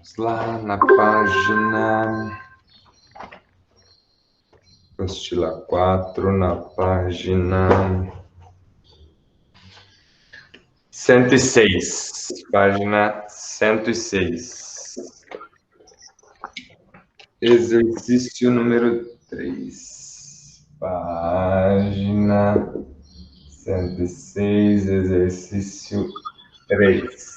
Vamos lá na página... Apostila 4, na página 106. Página 106. Exercício número 3. Página 106, exercício 3.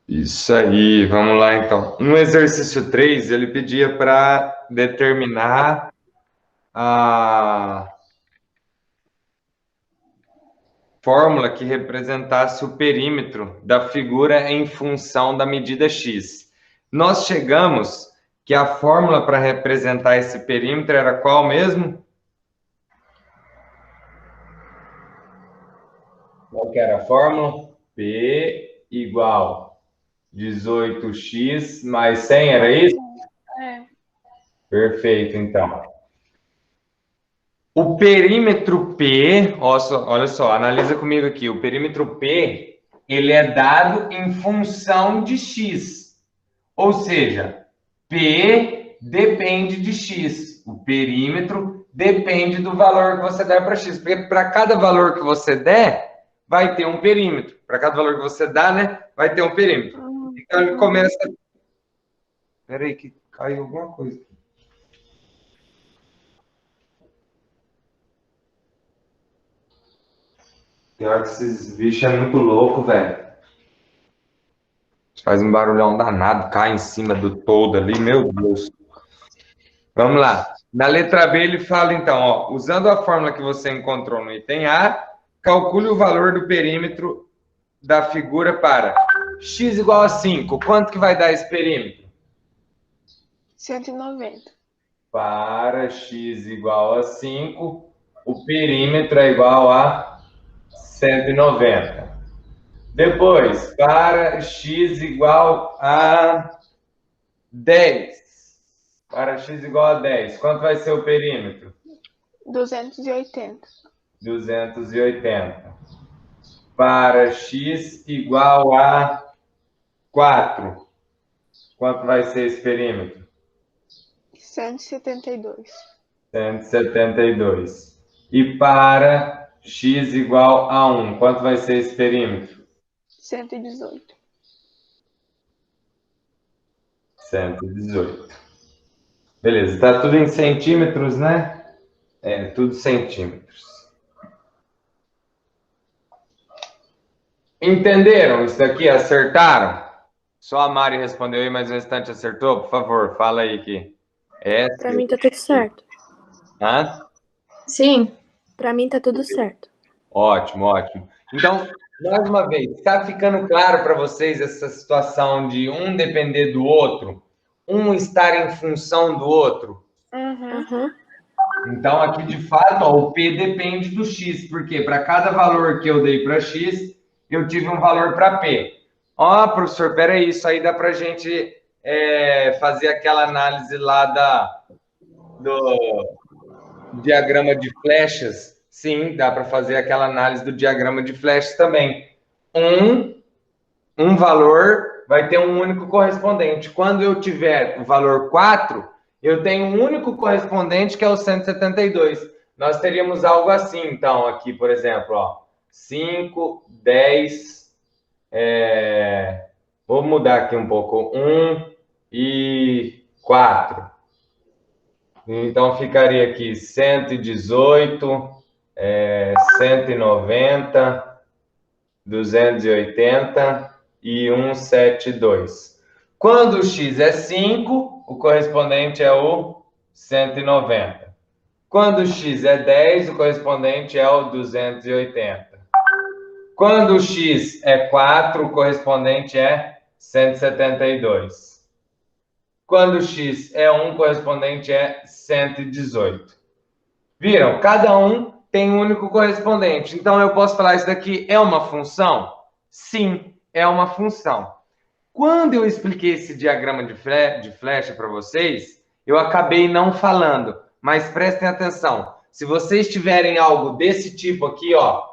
Isso aí, vamos lá então. No exercício 3, ele pedia para determinar a fórmula que representasse o perímetro da figura em função da medida x. Nós chegamos que a fórmula para representar esse perímetro era qual mesmo? Qual que era a fórmula? P igual 18x mais 100, era isso? É. Perfeito, então. O perímetro P, olha só, analisa comigo aqui. O perímetro P, ele é dado em função de x. Ou seja, P depende de x. O perímetro depende do valor que você der para x. Porque para cada valor que você der, vai ter um perímetro. Para cada valor que você dá, né, vai ter um perímetro. Então, ele começa... Espera aí, que caiu alguma coisa. Pior que esses bichos é muito louco, velho. Faz um barulhão danado, cai em cima do todo ali, meu Deus. Vamos lá. Na letra B ele fala então, ó, usando a fórmula que você encontrou no item A, calcule o valor do perímetro da figura para x igual a 5. Quanto que vai dar esse perímetro? 190. Para x igual a 5, o perímetro é igual a 190. Depois, para x igual a 10. Para x igual a 10, quanto vai ser o perímetro? 280. 280. Para x igual a 4, quanto vai ser esse perímetro? 172. 172. E para x igual a 1, quanto vai ser esse perímetro? 118. 118. Beleza, tá tudo em centímetros, né? É, tudo centímetros. Entenderam isso daqui? Acertaram? Só a Mari respondeu aí, mas o restante acertou? Por favor, fala aí que é. Pra mim tá tudo certo. Hã? Sim, pra mim tá tudo certo. Ótimo, ótimo. Então, mais uma vez, está ficando claro para vocês essa situação de um depender do outro? Um estar em função do outro? Uhum. Então, aqui de fato, ó, o P depende do X, porque para cada valor que eu dei para X, eu tive um valor para P. Ó, professor, peraí, isso aí dá para a gente fazer aquela análise lá do diagrama de flechas. Sim, dá para fazer aquela análise do diagrama de flechas também. Um valor vai ter um único correspondente. Quando eu tiver o valor 4, eu tenho um único correspondente, que é o 172. Nós teríamos algo assim, então, aqui, por exemplo, ó, 5, 10, vou mudar aqui um pouco, 1 e 4. Então, ficaria aqui 118, 190, 280 e 172. Quando o x é 5, o correspondente é o 190. Quando o x é 10, o correspondente é o 280. Quando o x é 4, o correspondente é 172. Quando o x é 1, o correspondente é 118. Viram? Cada um tem um único correspondente. Então, eu posso falar, isso daqui é uma função? Sim, é uma função. Quando eu expliquei esse diagrama de flecha para vocês, eu acabei não falando, mas prestem atenção. Se vocês tiverem algo desse tipo aqui, ó,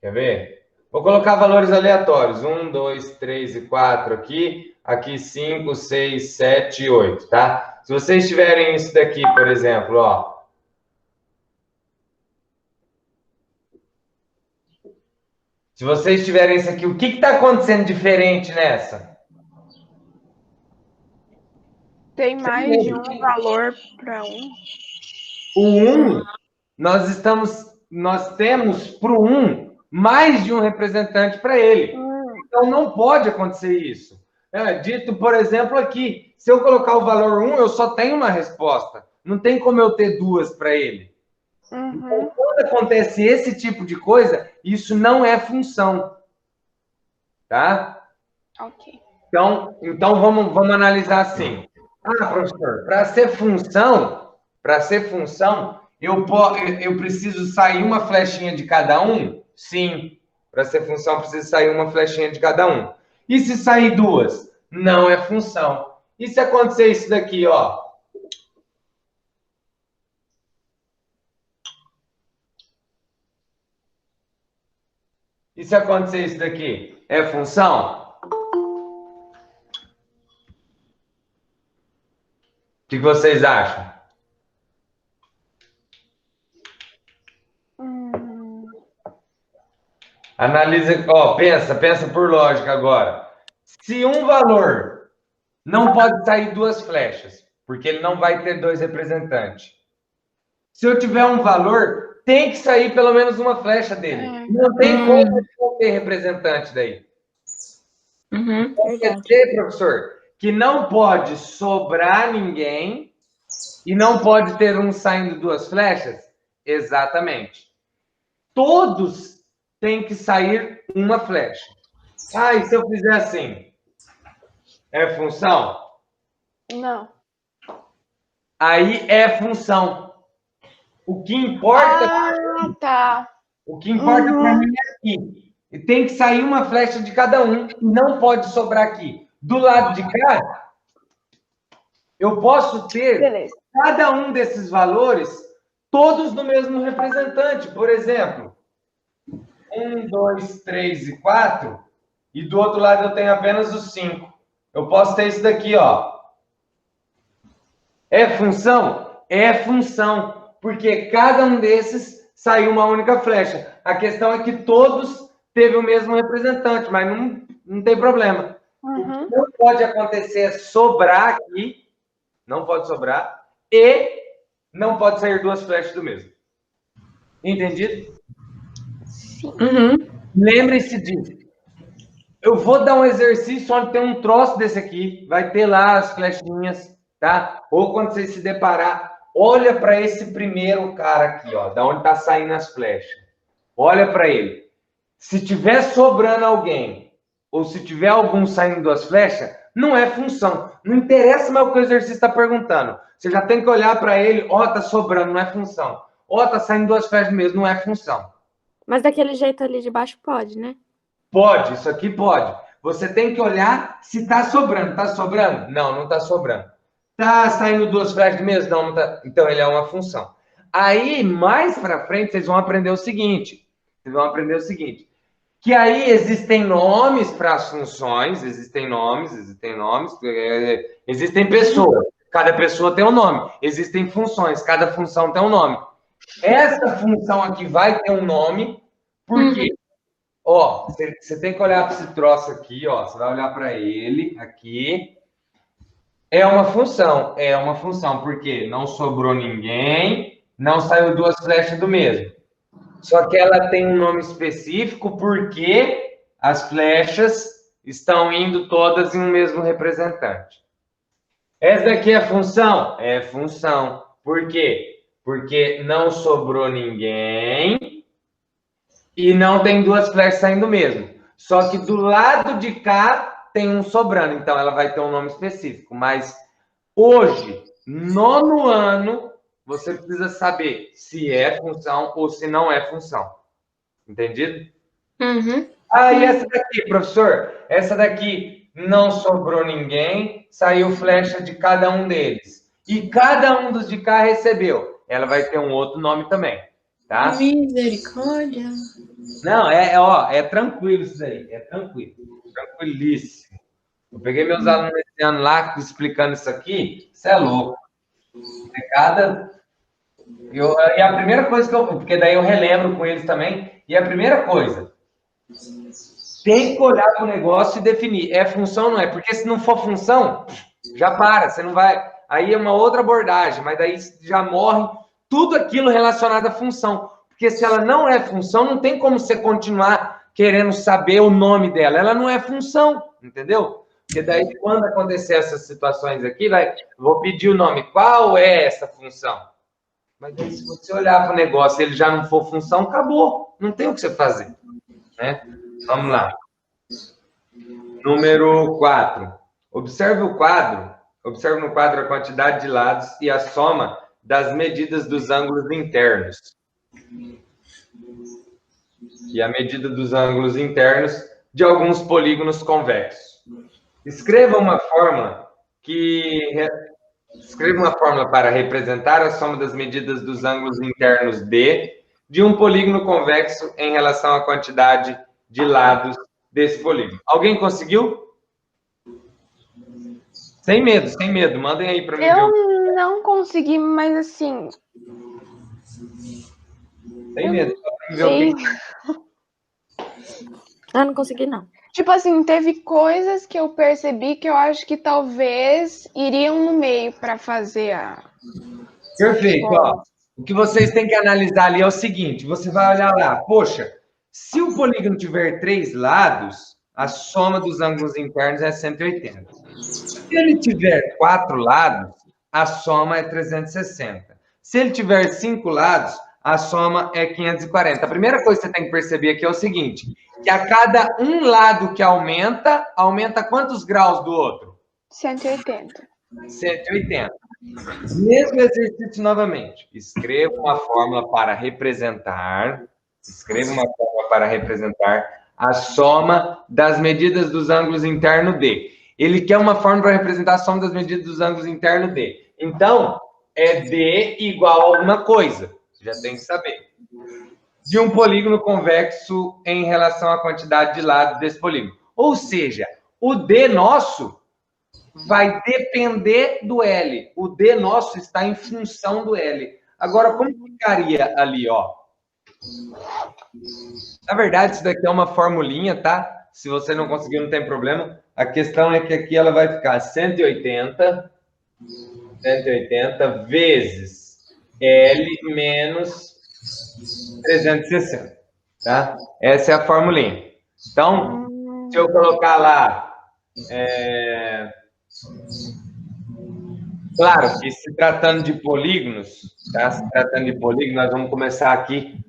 quer ver? Vou colocar valores aleatórios. 1, 2, 3 e 4 aqui. Aqui 5, 6, 7 e 8, tá? Se vocês tiverem isso daqui, por exemplo, ó. Se vocês tiverem isso aqui, o que está acontecendo diferente nessa? Tem mais de um valor para um. O 1, nós temos para o 1 mais de um representante para ele. Então, não pode acontecer isso. Dito, por exemplo, aqui, se eu colocar o valor 1, eu só tenho uma resposta. Não tem como eu ter duas para ele. Então, quando acontece esse tipo de coisa, isso não é função. Tá? Ok. Então vamos analisar assim. Ah, professor, para ser função, eu preciso sair uma flechinha de cada um? Sim. Para ser função, precisa sair uma flechinha de cada um. E se sair duas? Não é função. E se acontecer isso daqui, ó? E se acontecer isso daqui? É função? O que vocês acham? Analisa, ó, pensa por lógica agora. Se um valor não pode sair duas flechas, porque ele não vai ter dois representantes. Se eu tiver um valor, tem que sair pelo menos uma flecha dele. Não tem como não ter representante daí. Quer dizer, professor, que não pode sobrar ninguém e não pode ter um saindo duas flechas? Exatamente. Todos têm que sair uma flecha. Ah, e se eu fizer assim? É função? Não. Aí é função. O que importa... Ah, tá. O que importa para mim é aqui. E tem que sair uma flecha de cada um. Não pode sobrar aqui. Do lado de cá, eu posso ter cada um desses valores todos no mesmo representante. Por exemplo, 1, 2, 3 e 4. E do outro lado eu tenho apenas os 5. Eu posso ter isso daqui, ó. É função? É função. Porque cada um desses saiu uma única flecha. A questão é que todos teve o mesmo representante, mas não tem problema. O que não pode acontecer é sobrar aqui, não pode sobrar, e não pode sair duas flechas do mesmo. Entendido? Sim. Lembre-se disso. Eu vou dar um exercício onde tem um troço desse aqui, vai ter lá as flechinhas, tá? Ou quando você se deparar, olha para esse primeiro cara aqui, ó, da onde tá saindo as flechas. Olha para ele. Se tiver sobrando alguém, ou se tiver algum saindo duas flechas, não é função. Não interessa mais o que o exercício está perguntando. Você já tem que olhar para ele, ó, tá sobrando, não é função. Ó, tá saindo duas flechas mesmo, não é função. Mas daquele jeito ali de baixo pode, né? Pode, isso aqui pode. Você tem que olhar se tá sobrando. Tá sobrando? Não, não tá sobrando. Tá saindo duas flechas mesmo? Não, não tá. Então ele é uma função. Aí, mais para frente, vocês vão aprender o seguinte. Que aí existem nomes para as funções, existem pessoas, cada pessoa tem um nome, existem funções, cada função tem um nome. Essa função aqui vai ter um nome, porque, ó, você tem que olhar para esse troço aqui, ó, você vai olhar para ele aqui, é uma função, porque não sobrou ninguém, não saiu duas flechas do mesmo. Só que ela tem um nome específico porque as flechas estão indo todas em um mesmo representante. Essa daqui é função? É função. Por quê? Porque não sobrou ninguém e não tem duas flechas saindo mesmo. Só que do lado de cá tem um sobrando, então ela vai ter um nome específico. Mas hoje, nono ano, você precisa saber se é função ou se não é função. Entendido? Ah, e essa daqui, professor? Essa daqui não sobrou ninguém, saiu flecha de cada um deles. E cada um dos de cá recebeu. Ela vai ter um outro nome também, tá? Misericórdia. Não, ó, é tranquilo isso aí. É tranquilo. Tranquilíssimo. Eu peguei meus alunos esse ano lá explicando isso aqui. Isso é louco. E a primeira coisa porque daí eu relembro com eles também. E a primeira coisa, tem que olhar para o negócio e definir. É função ou não é? Porque se não for função, já para. Você não vai. Aí é uma outra abordagem, mas daí já morre tudo aquilo relacionado à função. Porque se ela não é função, não tem como você continuar querendo saber o nome dela. Ela não é função, entendeu? Porque daí, quando acontecer essas situações aqui, vou pedir o nome. Qual é essa função? Mas aí, se você olhar para o negócio e ele já não for função, acabou. Não tem o que você fazer. Né? Vamos lá. Número 4. Observe no quadro a quantidade de lados e a soma das medidas dos ângulos internos. E a medida dos ângulos internos de alguns polígonos convexos. Escreva uma fórmula para representar a soma das medidas dos ângulos internos de um polígono convexo em relação à quantidade de lados desse polígono. Alguém conseguiu? Sem medo. Mandem aí para mim. Eu não consegui, mas assim... Sem medo. Eu não consegui, não. Tipo assim, teve coisas que eu percebi que eu acho que talvez iriam no meio para fazer a... Perfeito. Ó, o que vocês têm que analisar ali é o seguinte, você vai olhar lá, poxa, se o polígono tiver 3 lados, a soma dos ângulos internos é 180. Se ele tiver 4 lados, a soma é 360. Se ele tiver 5 lados, a soma é 540. A primeira coisa que você tem que perceber aqui é o seguinte, que a cada um lado que aumenta quantos graus do outro? 180. 180. Mesmo exercício novamente. Escreva uma fórmula para representar a soma das medidas dos ângulos internos D. Ele quer uma fórmula para representar a soma das medidas dos ângulos internos D. Então, é D igual a alguma coisa. Você já tem que saber. De um polígono convexo em relação à quantidade de lados desse polígono. Ou seja, o D nosso vai depender do L. O D nosso está em função do L. Agora, como ficaria ali, ó? Na verdade, isso daqui é uma formulinha, tá? Se você não conseguir, não tem problema. A questão é que aqui ela vai ficar 180 vezes L menos 360, tá? Essa é a formulinha. Então, se eu colocar lá... Claro que se tratando de polígonos, tá? Se tratando de polígonos, nós vamos começar aqui,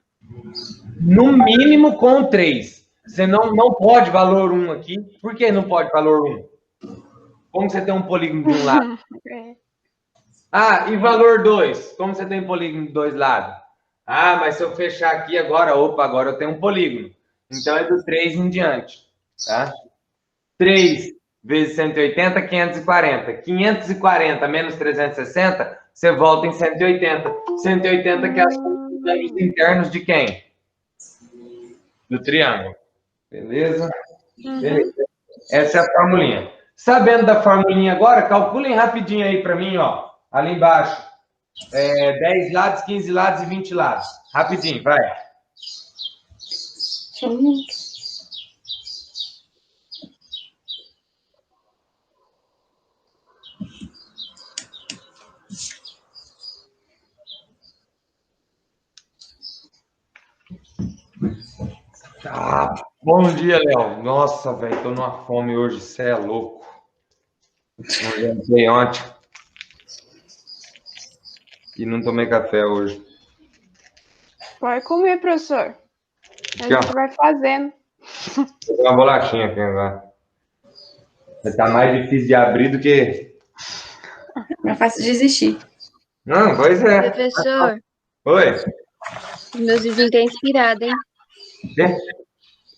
no mínimo, com 3. Você não pode valor 1 aqui. Por que não pode valor 1? Como você tem um polígono de um lado? Ah, e valor 2? Como você tem polígono de 2 lados? Ah, mas se eu fechar aqui agora, agora eu tenho um polígono. Então é do 3 em diante, tá? 3 vezes 180, 540. 540 menos 360, você volta em 180. 180 que é os ângulos internos de quem? Do triângulo. Beleza? Beleza. Essa é a formulinha. Sabendo da formulinha agora, calculem rapidinho aí para mim, ó. Ali embaixo. 10 lados, 15 lados e 20 lados. Rapidinho, vai. Ah, bom dia, Léo. Nossa, velho, tô numa fome hoje. Você é louco. Não jantei ontem. E não tomei café hoje. Pode comer, professor. A Aqui, ó. gente vai fazendo. Vou ter uma bolachinha aqui agora. Tá mais difícil de abrir do que... É fácil desistir. Não, pois é. Professor, Oi. os meus vizinhos estão inspirados, hein? Quê?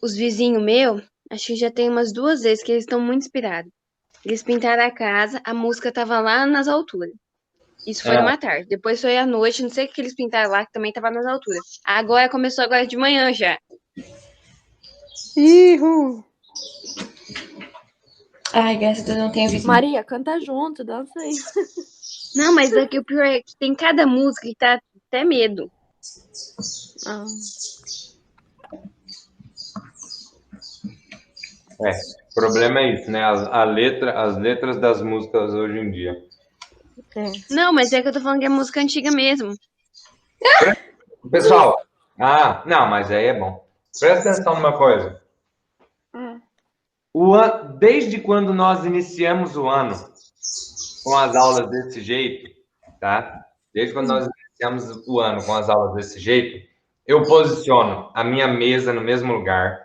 Os vizinhos meus, acho que já tem umas 2 vezes que eles estão muito inspirados. Eles pintaram a casa, a música tava lá nas alturas. Isso foi numa tarde. Depois foi à noite, não sei o que eles pintaram lá, que também tava nas alturas. Agora começou agora de manhã já. Ihu. Ai, graças a Deus não tenho visto. Maria, canta junto, dança aí. Não, mas aqui o pior é que tem cada música que tá até medo. Ah, O problema é isso, né? As letras das músicas hoje em dia. é. Não, mas é que eu tô falando que é música antiga mesmo. Pessoal, não, mas aí é bom. Presta atenção numa coisa. Desde quando nós iniciamos o ano com as aulas desse jeito, tá? Desde quando nós iniciamos o ano com as aulas desse jeito, eu posiciono a minha mesa no mesmo lugar,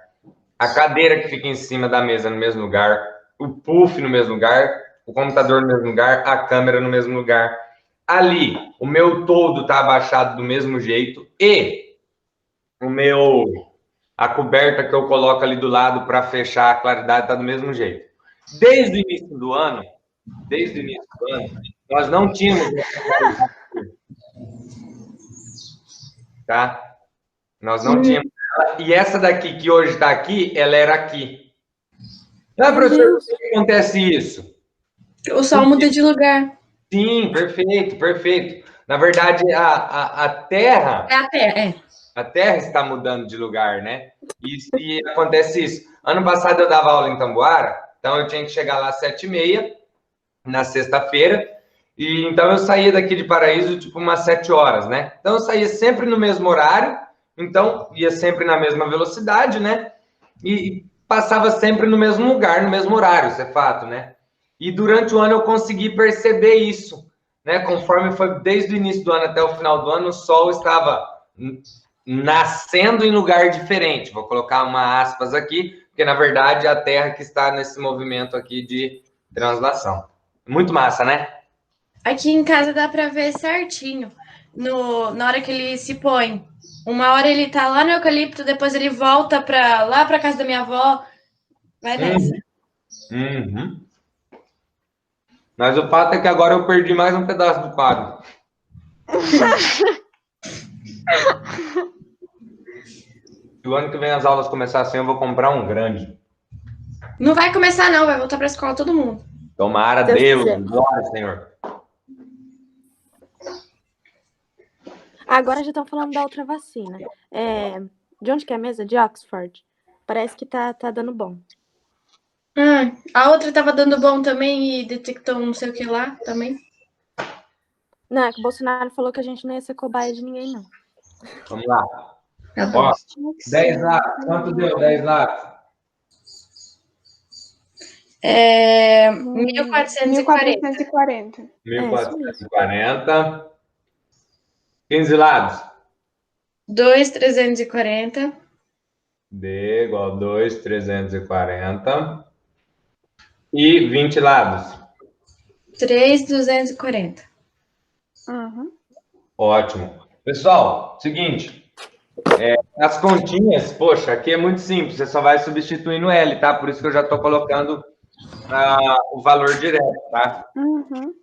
a cadeira que fica em cima da mesa no mesmo lugar, o puff no mesmo lugar, o computador no mesmo lugar, a câmera no mesmo lugar. Ali, o meu todo tá abaixado do mesmo jeito e a coberta que eu coloco ali do lado para fechar a claridade tá do mesmo jeito. Desde o início do ano, nós não tínhamos tá? Nós não tínhamos ela. E essa daqui que hoje está aqui, ela era aqui. Não, professor, por que acontece isso? O sol muda de lugar. Sim, perfeito, perfeito. Na verdade, a Terra... É a Terra, é. A Terra está mudando de lugar, né? E acontece isso. Ano passado eu dava aula em Tamboara, então eu tinha que chegar lá às 7h30, na sexta-feira, e então eu saía daqui de Paraíso, tipo, umas 7 horas, né? Então eu saía sempre no mesmo horário, então ia sempre na mesma velocidade, né? E passava sempre no mesmo lugar, no mesmo horário, isso é fato, né? E durante o ano eu consegui perceber isso, né? Conforme foi desde o início do ano até o final do ano, o sol estava nascendo em lugar diferente. Vou colocar uma aspas aqui, porque na verdade é a Terra que está nesse movimento aqui de translação. Muito massa, né? Aqui em casa dá para ver certinho. Na hora que ele se põe. Uma hora ele tá lá no eucalipto, depois ele volta lá para casa da minha avó. Vai nessa. Uhum. Mas o fato é que agora eu perdi mais um pedaço do quadro. Se o ano que vem as aulas começarem, eu vou comprar um grande. Não vai começar, não. Vai voltar para a escola todo mundo. Tomara Deus, glória, Senhor. Agora já estão falando da outra vacina. De onde que é a mesa? De Oxford. Parece que tá dando bom. A outra tava dando bom também e detectou não sei o que lá também. Não, é que o Bolsonaro falou que a gente não ia ser cobaia de ninguém, não. Vamos lá. Ó, 10 lápis. Quanto deu 10 lápis? 1440. 1440. 1440. 15 lados. 2,340. D igual a 2,340. E 20 lados. 3,240. Uhum. Ótimo. Pessoal, seguinte. As continhas, poxa, aqui é muito simples. Você só vai substituir no L, tá? Por isso que eu já estou colocando o valor direto, tá? Uhum.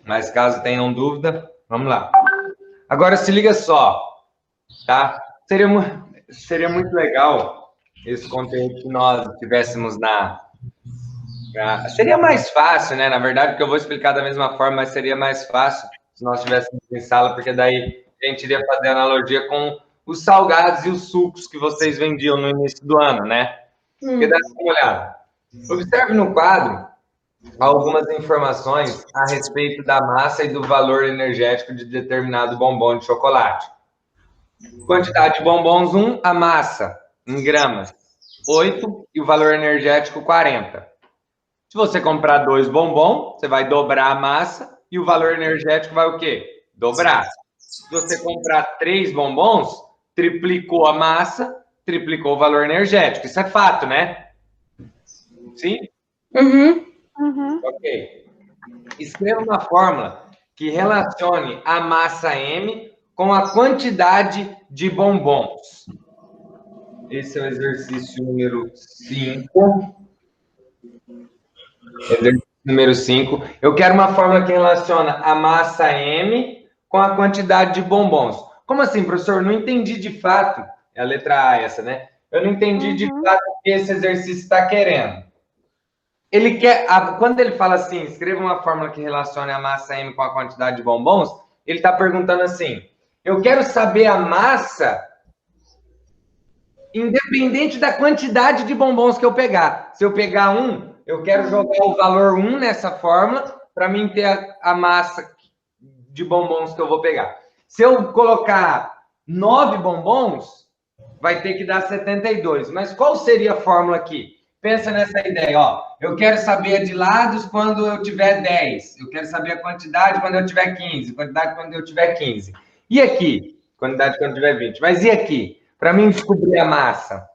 Mas caso tenham dúvida, vamos lá. Agora se liga só, tá? Seria muito legal esse conteúdo que nós tivéssemos seria mais fácil, né? Na verdade, porque eu vou explicar da mesma forma, mas seria mais fácil se nós estivéssemos em sala, porque daí a gente iria fazer analogia com os salgados e os sucos que vocês vendiam no início do ano, né? Porque dá uma olhada. Observe no quadro algumas informações a respeito da massa e do valor energético de determinado bombom de chocolate. Quantidade de bombons 1, a massa em gramas 8 e o valor energético 40. Se você comprar 2 bombons, você vai dobrar a massa e o valor energético vai o quê? Dobrar. Se você comprar 3 bombons, triplicou a massa, triplicou o valor energético. Isso é fato, né? Sim? Uhum. Ok. Escreva uma fórmula que relacione a massa M com a quantidade de bombons. Esse é o exercício número 5. Exercício número 5. Eu quero uma fórmula que relaciona a massa M com a quantidade de bombons. Como assim, professor? Não entendi de fato. É a letra A essa, né? Eu não entendi de Uhum. fato o que esse exercício está querendo. Ele quer, quando ele fala assim, escreva uma fórmula que relacione a massa M com a quantidade de bombons, ele está perguntando assim, eu quero saber a massa independente da quantidade de bombons que eu pegar. Se eu pegar um, eu quero jogar o valor 1 nessa fórmula para mim ter a massa de bombons que eu vou pegar. Se eu colocar 9 bombons, vai ter que dar 72. Mas qual seria a fórmula aqui? Pensa nessa ideia, ó. Eu quero saber a de lados quando eu tiver 10. Eu quero saber a quantidade quando eu tiver 15. Quantidade quando eu tiver 15. E aqui? Quantidade quando eu tiver 20. Mas e aqui? Para mim descobrir a massa.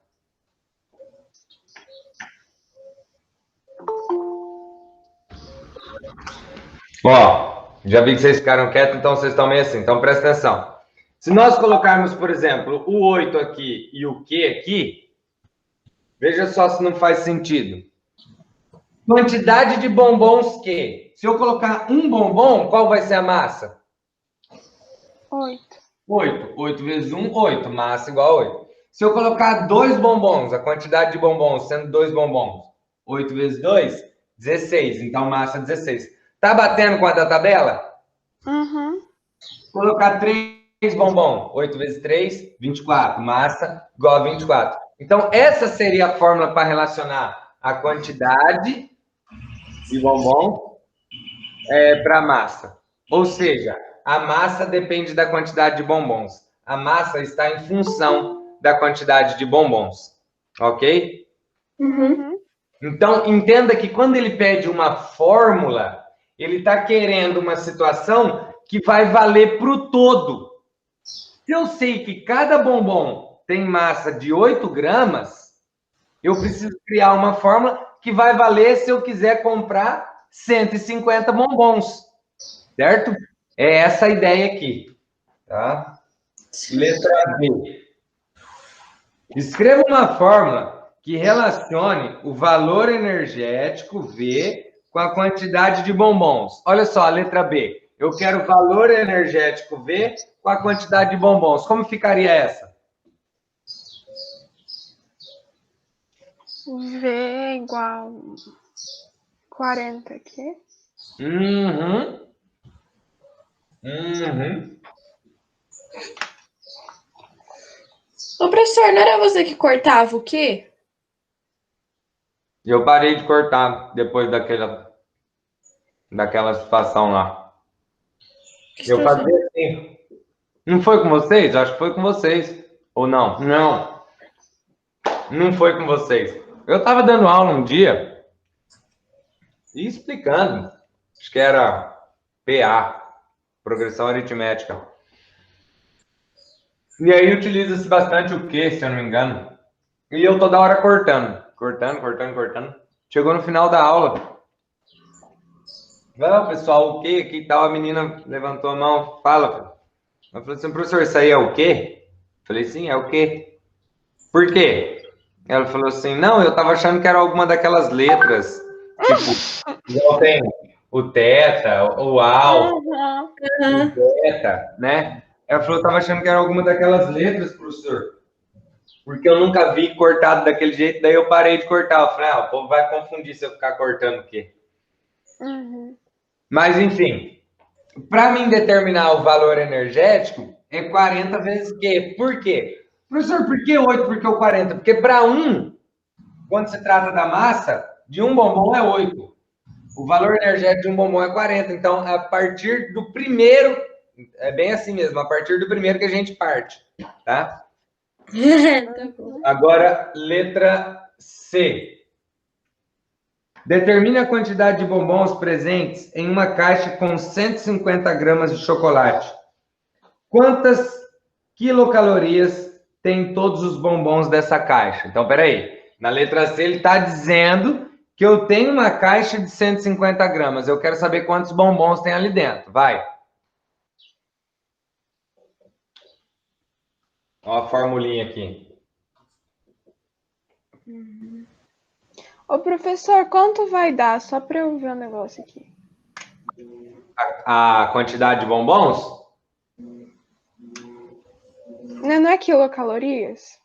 Ó, já vi que vocês ficaram quietos, então vocês estão meio assim. Então presta atenção. Se nós colocarmos, por exemplo, o 8 aqui e o Q aqui, veja só se não faz sentido. Quantidade de bombons Q. Se eu colocar um bombom, qual vai ser a massa? 8. 8. 8 vezes 1, 8. Massa igual a 8. Se eu colocar 2 bombons, a quantidade de bombons sendo 2 bombons, 8 vezes 2, 16. Então, massa 16. Tá batendo com a da tabela? Uhum. Colocar 3 bombons, 8 vezes 3, 24. Massa igual a 24. Então, essa seria a fórmula para relacionar a quantidade de bombom para a massa. Ou seja, a massa depende da quantidade de bombons. A massa está em função da quantidade de bombons. Ok? Uhum. Então, entenda que quando ele pede uma fórmula, ele está querendo uma situação que vai valer para o todo. Se eu sei que cada bombom tem massa de 8 gramas, eu preciso criar uma fórmula que vai valer se eu quiser comprar 150 bombons. Certo? É essa a ideia aqui. Tá? Letra B. Escreva uma fórmula que relacione o valor energético V com a quantidade de bombons. Olha só, a letra B. Eu quero o valor energético V com a quantidade de bombons. Como ficaria essa? V igual 40 aqui. Uhum. Ô, professor, não era você que cortava o quê? Eu parei de cortar depois daquela situação lá. Eu fazia assim. Não foi com vocês? Acho que foi com vocês. Ou não? Não. Não foi com vocês. Eu estava dando aula um dia e explicando. Acho que era PA, progressão aritmética. E aí utiliza-se bastante o Q, se eu não me engano. E eu toda hora cortando. Cortando. Chegou no final da aula. Não, pessoal, o quê? Que tal? A menina levantou a mão. Fala. Eu falei assim, professor, isso aí é o quê? Eu falei, sim, é o quê? Por quê? Ela falou assim, não, eu tava achando que era alguma daquelas letras. Tipo, igual tem o teta, o alfa, o beta, né? Ela falou, eu tava achando que era alguma daquelas letras, professor. Porque eu nunca vi cortado daquele jeito, daí eu parei de cortar. Eu falei, o povo vai confundir se eu ficar cortando o quê? Uhum. Mas, enfim, para mim determinar o valor energético é 40 vezes Q. Por quê? Professor, por que 8? Por que o 40? Porque para quando se trata da massa, de um bombom é 8. O valor energético de um bombom é 40. Então, a partir do primeiro, é bem assim mesmo, a partir do primeiro que a gente parte, tá? Tá bom. Agora, letra C. Determine a quantidade de bombons presentes em uma caixa com 150 gramas de chocolate. Quantas quilocalorias tem todos os bombons dessa caixa? Então, peraí. Na letra C, ele está dizendo que eu tenho uma caixa de 150 gramas. Eu quero saber quantos bombons tem ali dentro. Vai. Ó a formulinha aqui. Ô, professor, quanto vai dar? Só para eu ver um negócio aqui. A quantidade de bombons? Não é quilocalorias?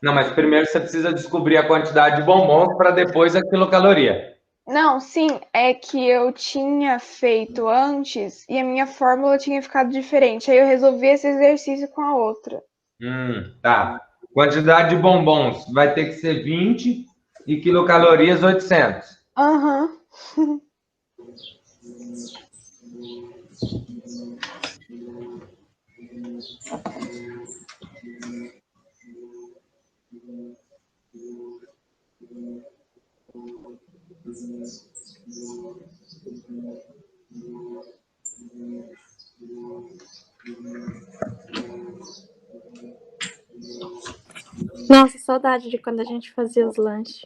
Não, mas primeiro você precisa descobrir a quantidade de bombons para depois a quilocaloria. Não, sim, é que eu tinha feito antes e a minha fórmula tinha ficado diferente. Aí eu resolvi esse exercício com a outra. Tá. Quantidade de bombons vai ter que ser 20 e quilocalorias 800. Aham. Nossa, saudade de quando a gente fazia os lanches.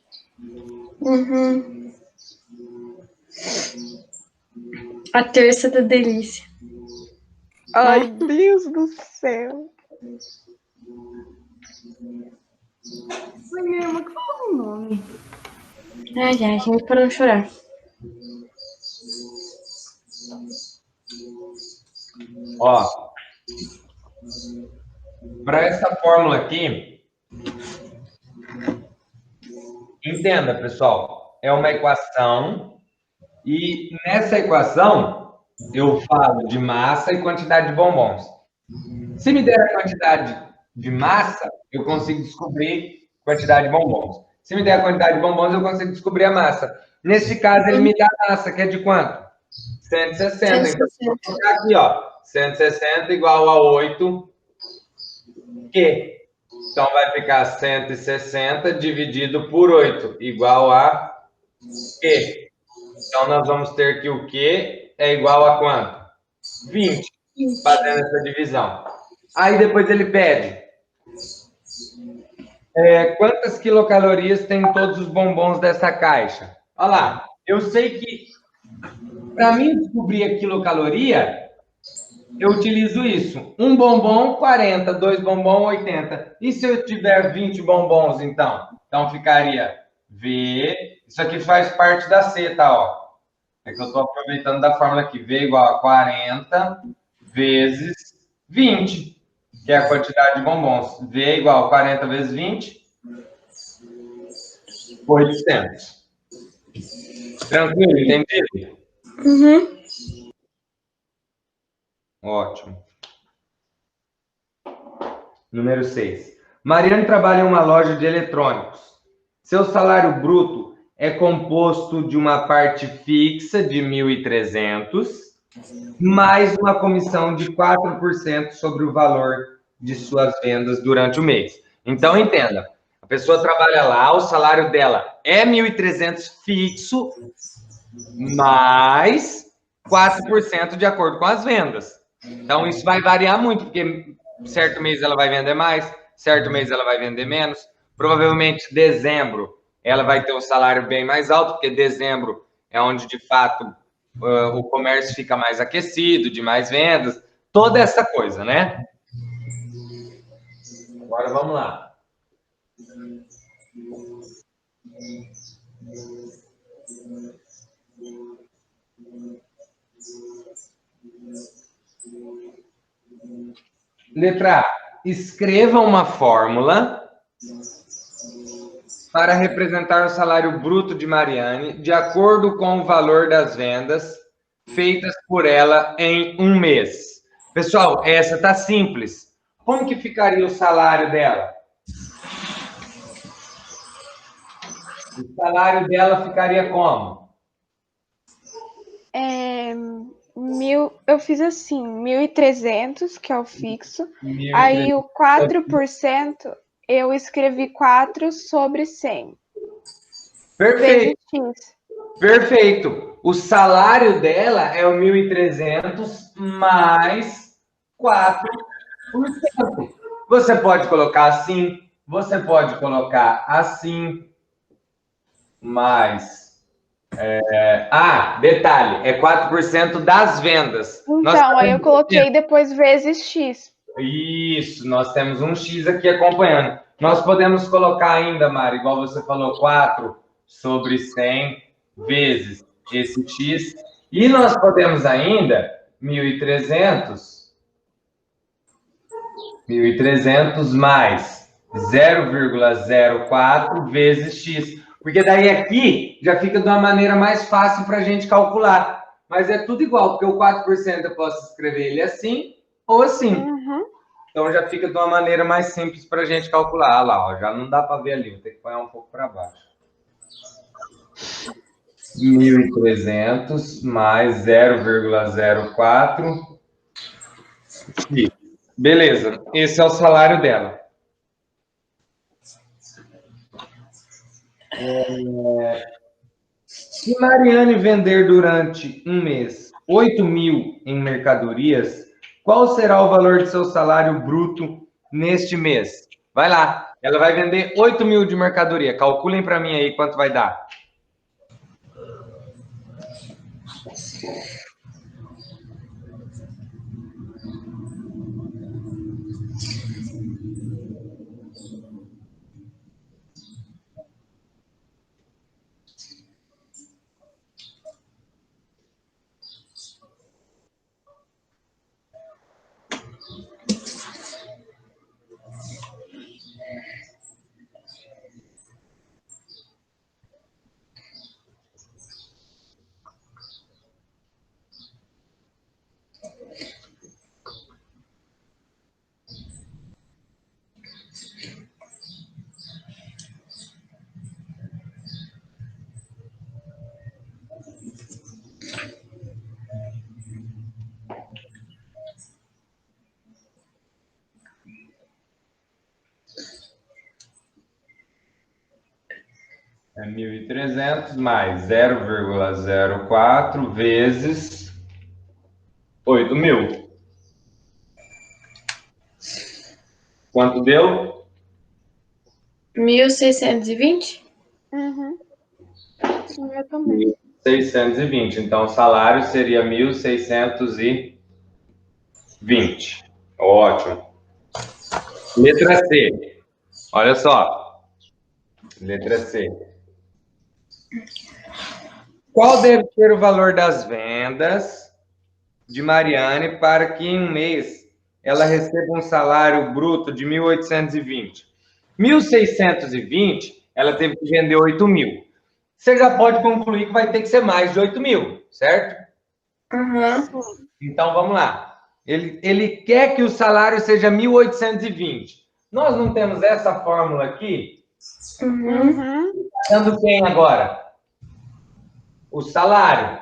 Uhum. A terça da delícia. Ai, Deus do céu. Ai, minha irmã que falou o nome. Ai, gente, para não chorar. Ó, para essa fórmula aqui, entenda, pessoal, é uma equação e nessa equação eu falo de massa e quantidade de bombons. Se me der a quantidade de massa, eu consigo descobrir a quantidade de bombons. Se me der a quantidade de bombons, eu consigo descobrir a massa. Nesse caso, ele me dá a massa, que é de quanto? 160. Então, vou colocar aqui, ó. 160 igual a 8 Q. Então, vai ficar 160 dividido por 8, igual a Q. Então, nós vamos ter que o Q é igual a quanto? 20, fazendo essa divisão. Aí, depois ele pede quantas quilocalorias tem todos os bombons dessa caixa. Olha lá, eu sei que para mim descobrir a quilocaloria, eu utilizo isso. Um bombom, 40, dois bombons, 80. E se eu tiver 20 bombons, então? Então ficaria V, isso aqui faz parte da C, tá? Ó. É que eu estou aproveitando da fórmula aqui, V igual a 40 vezes 20, que é a quantidade de bombons. V igual a 40 vezes 20, 800. Tranquilo, entendido? Uhum. Ótimo. Número 6. Mariane trabalha em uma loja de eletrônicos. Seu salário bruto é composto de uma parte fixa de 1.300, mais uma comissão de 4% sobre o valor de suas vendas durante o mês. Então, entenda. A pessoa trabalha lá, o salário dela é 1.300 fixo, mais 4% de acordo com as vendas. Então, isso vai variar muito, porque certo mês ela vai vender mais, certo mês ela vai vender menos. Provavelmente, dezembro, ela vai ter um salário bem mais alto, porque dezembro é onde, de fato, o comércio fica mais aquecido, de mais vendas, toda essa coisa, né? Agora, vamos lá. Letra A. Escreva uma fórmula para representar o salário bruto de Mariane de acordo com o valor das vendas feitas por ela em um mês. Pessoal, essa tá simples. Como que ficaria o salário dela? O salário dela ficaria como? Eu fiz assim, 1.300, que é o fixo. Aí o 4%, eu escrevi 4 sobre 100. Perfeito. Vezes X. Perfeito. O salário dela é o 1.300 mais 4%. Você pode colocar assim, você pode colocar assim, mais... detalhe, é 4% das vendas. Então, aí eu coloquei depois vezes X. Isso, nós temos um X aqui acompanhando. Nós podemos colocar ainda, Mari, igual você falou, 4 sobre 100 vezes esse X. E nós podemos ainda 1.300 mais 0,04 vezes x. Porque daí aqui já fica de uma maneira mais fácil para a gente calcular. Mas é tudo igual, porque o 4% eu posso escrever ele assim ou assim. Uhum. Então já fica de uma maneira mais simples para a gente calcular. Olha lá, ó, já não dá para ver ali, vou ter que pôr um pouco para baixo. 1.300 mais 0,04. Beleza, esse é o salário dela. Se Mariane vender durante um mês 8.000 em mercadorias, qual será o valor de seu salário bruto neste mês? Vai lá, ela vai vender 8.000 de mercadoria. Calculem para mim aí quanto vai dar. É 1.300 mais 0,04 vezes 8.000. Quanto deu? 1.620? Uhum. Eu também. 1.620. Então, o salário seria 1.620. Ótimo. Letra C. Olha só. Letra C. Qual deve ser o valor das vendas de Mariane para que em um mês ela receba um salário bruto de 1.820? 1.620, ela teve que vender 8.000. Você já pode concluir que vai ter que ser mais de 8.000, certo? Uhum. Então, vamos lá. Ele quer que o salário seja 1.820. Nós não temos essa fórmula aqui? Uhum. Dando quem agora? O salário.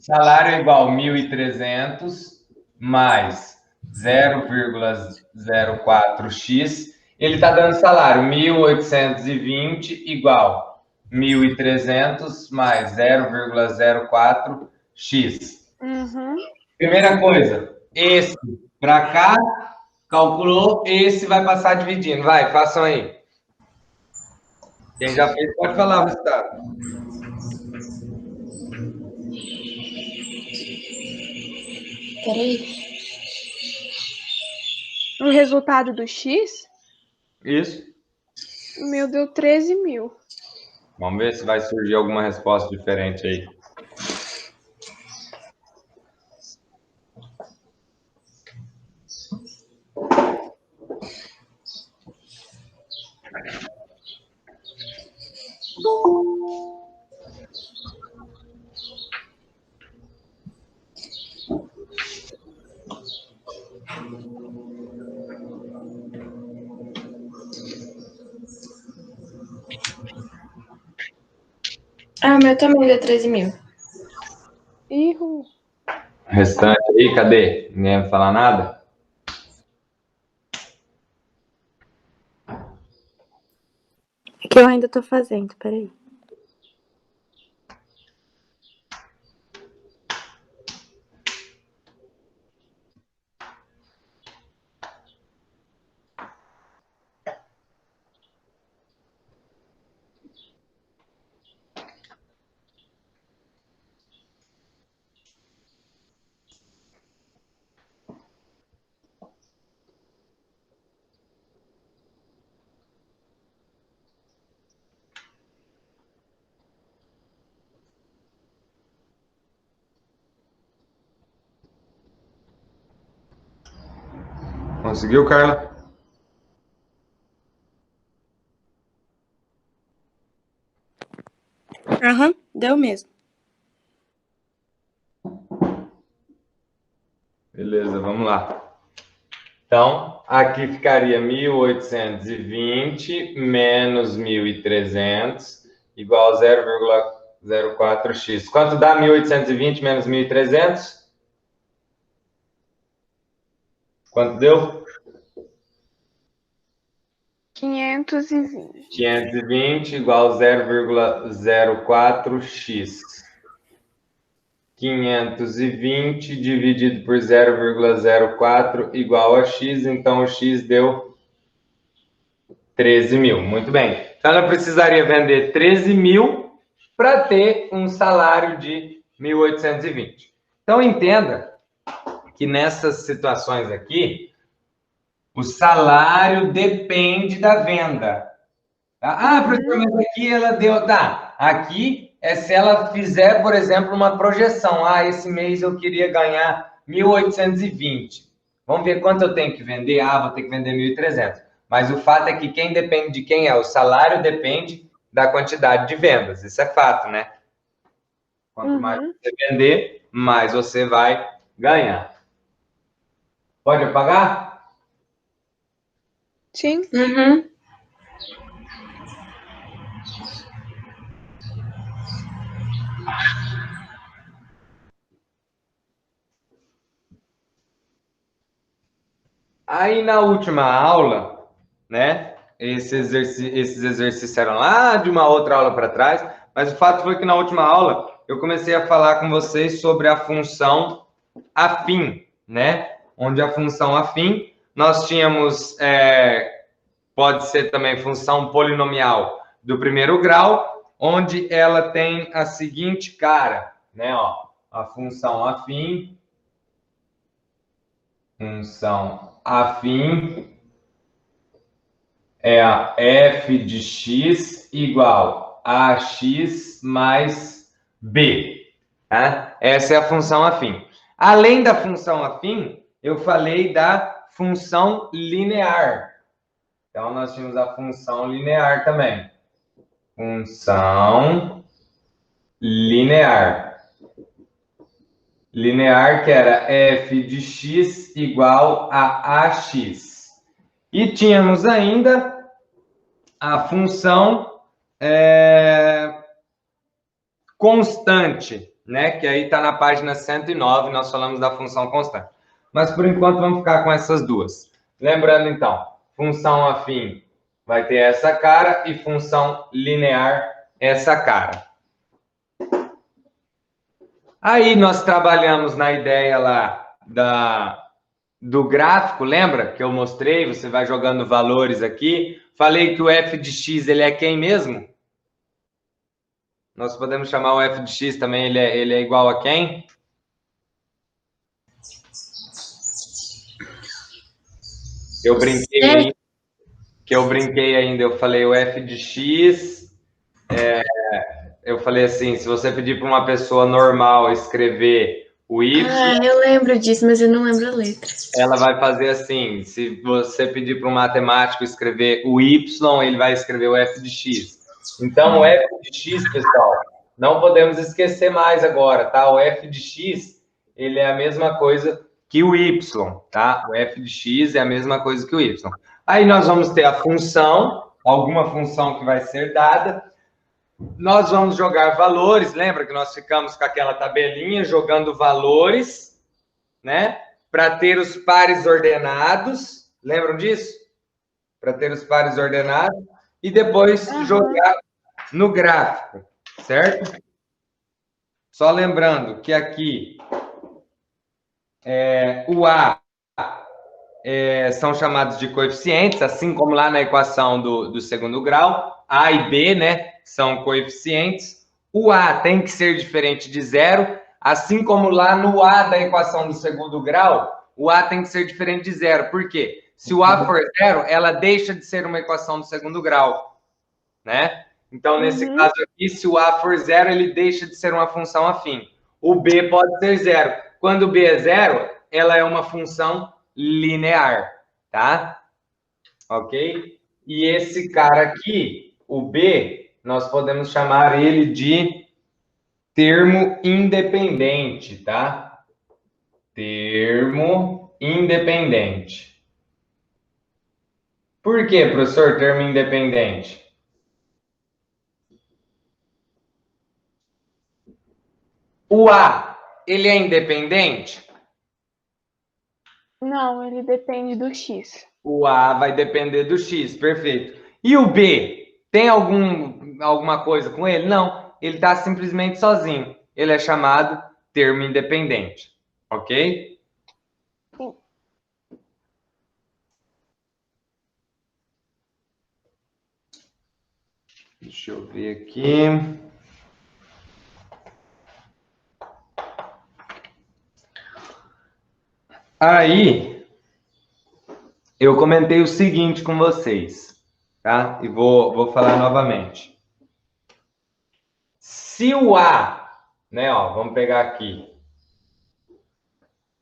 Salário é igual a 1.300 mais 0,04x. Ele está dando salário 1.820 igual 1.300 mais 0,04x. Uhum. Primeira coisa, esse para cá, calculou, esse vai passar dividindo. Vai, façam aí. Quem já fez pode falar o resultado. Peraí. O resultado do X, Isso. o meu deu 13.000. Vamos ver se vai surgir alguma resposta diferente aí. Ah, o meu também deu 13.000. Erro. Restante aí, cadê? Ninguém vai falar nada? É que eu ainda tô fazendo, peraí. Conseguiu, Carla? Aham, deu mesmo. Beleza, vamos lá. Então, aqui ficaria 1820 menos 1300 igual a 0,04x. Quanto dá 1820 menos 1300? Quanto deu? 520. 520 igual a 0,04x. 520 dividido por 0,04 igual a x, então o x deu 13 mil. Muito bem. Então, ela precisaria vender 13 mil para ter um salário de 1.820. Então, entenda que nessas situações aqui, o salário depende da venda. Ah, professor, mas aqui ela deu... Tá, aqui é se ela fizer, por exemplo, uma projeção. Ah, esse mês eu queria ganhar 1.820. Vamos ver quanto eu tenho que vender? Ah, vou ter que vender 1.300. Mas o fato é que quem depende de quem é? O salário depende da quantidade de vendas. Isso é fato, né? Quanto mais você vender, mais você vai ganhar. Pode apagar? Sim. Uhum. Aí na última aula, né? Esses exercícios eram lá de uma outra aula para trás, mas o fato foi que na última aula eu comecei a falar com vocês sobre a função afim, né? Onde a função afim nós tínhamos, pode ser também função polinomial do primeiro grau, onde ela tem a seguinte cara, né? Ó, a função afim é a f de x igual a x mais b. Tá? Essa é a função afim. Além da função afim, eu falei da função linear. Então, nós tínhamos a função linear também. Função linear. Linear que era f de x igual a ax. E tínhamos ainda a função constante, né? Que aí está na página 109, nós falamos da função constante. Mas, por enquanto, vamos ficar com essas duas. Lembrando, então, função afim vai ter essa cara e função linear essa cara. Aí nós trabalhamos na ideia lá do gráfico, lembra que eu mostrei? Você vai jogando valores aqui. Falei que o f de x ele é quem mesmo? Nós podemos chamar o f de x também, ele é igual a quem? Eu brinquei ainda, eu falei o f de x, eu falei assim, se você pedir para uma pessoa normal escrever o y, Eu lembro disso, mas eu não lembro a letra. ela vai fazer assim, se você pedir para um matemático escrever o y, ele vai escrever o f de x. Então, o f de x, pessoal, não podemos esquecer mais agora, tá? O f de x, ele é a mesma coisa que o y, tá? O f de x é a mesma coisa que o y. Aí nós vamos ter a função, alguma função que vai ser dada. Nós vamos jogar valores, lembra que nós ficamos com aquela tabelinha jogando valores, né? Para ter os pares ordenados, lembram disso? Para ter os pares ordenados e depois jogar no gráfico, certo? Só lembrando que aqui o A são chamados de coeficientes, assim como lá na equação do segundo grau, A e B, né, são coeficientes. O A tem que ser diferente de zero, assim como lá no A da equação do segundo grau, o A tem que ser diferente de zero. Por quê? Se o A for zero, ela deixa de ser uma equação do segundo grau, né? Então, nesse caso aqui, se o A for zero, ele deixa de ser uma função afim. O B pode ser zero. Quando o B é zero, ela é uma função linear, tá? Ok? E esse cara aqui, o B, nós podemos chamar ele de termo independente, tá? Termo independente. Por que, professor, termo independente? O A, ele é independente? Não, ele depende do X. O A vai depender do X, perfeito. E o B, tem alguma coisa com ele? Não, ele está simplesmente sozinho. Ele é chamado termo independente, ok? Sim. Deixa eu ver aqui. Aí, eu comentei o seguinte com vocês, tá? E vou falar novamente. Se o A, né, ó, vamos pegar aqui,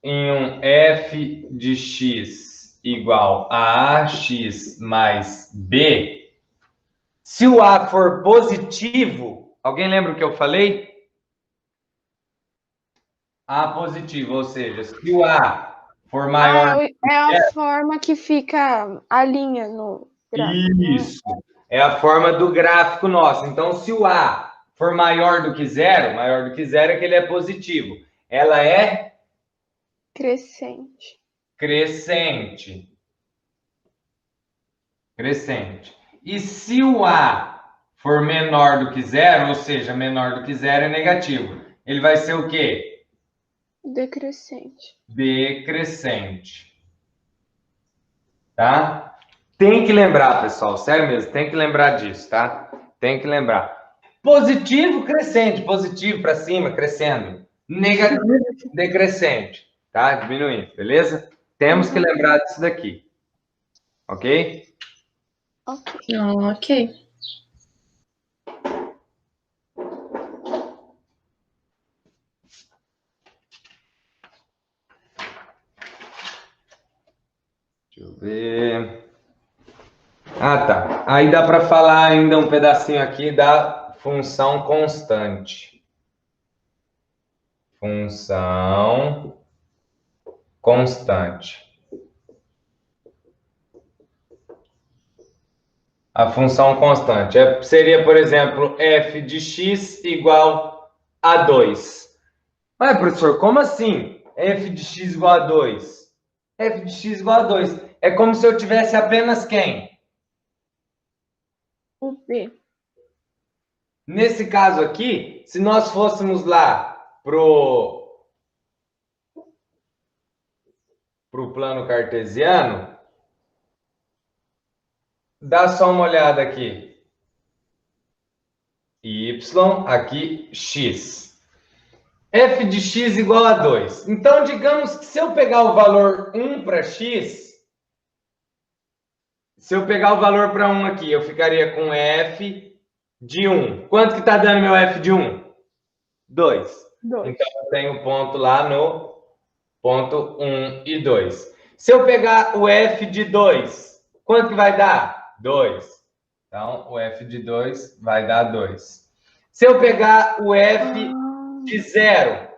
em um f de x igual a ax mais b, se o A for positivo, alguém lembra o que eu falei? A positivo, ou seja, se o A for maior... É a forma que fica a linha no gráfico. Isso, é a forma do gráfico nosso. Então, se o A for maior do que zero é que ele é positivo. Ela é Crescente. crescente. Crescente. E se o A for menor do que zero, ou seja, menor do que zero é negativo, ele vai ser o quê? Decrescente. Decrescente. Tá? Tem que lembrar, pessoal, sério mesmo, tem que lembrar disso, tá? Tem que lembrar. Positivo, crescente, positivo para cima, crescendo. Negativo, decrescente, tá? Diminuindo, beleza? Temos que lembrar disso daqui. Ok? Ok. Ok. Deixa eu ver. Ah, tá. Aí dá para falar ainda um pedacinho aqui da função constante. Função constante. A função constante seria, por exemplo, f de x igual a 2. Mas, professor, como assim? F de x igual a 2? F de x igual a 2. É como se eu tivesse apenas quem? O B. Nesse caso aqui, se nós fôssemos lá pro plano cartesiano, dá só uma olhada aqui. Y, aqui, x. F de x igual a 2. Então, digamos que se eu pegar o valor 1 para x, se eu pegar o valor para 1 aqui, eu ficaria com f de 1. Quanto que está dando meu f de 1? 2. 2. Então, eu tenho ponto lá no ponto 1 e 2. Se eu pegar o f de 2, quanto que vai dar? 2. Então, o f de 2 vai dar 2. Se eu pegar o f de 0,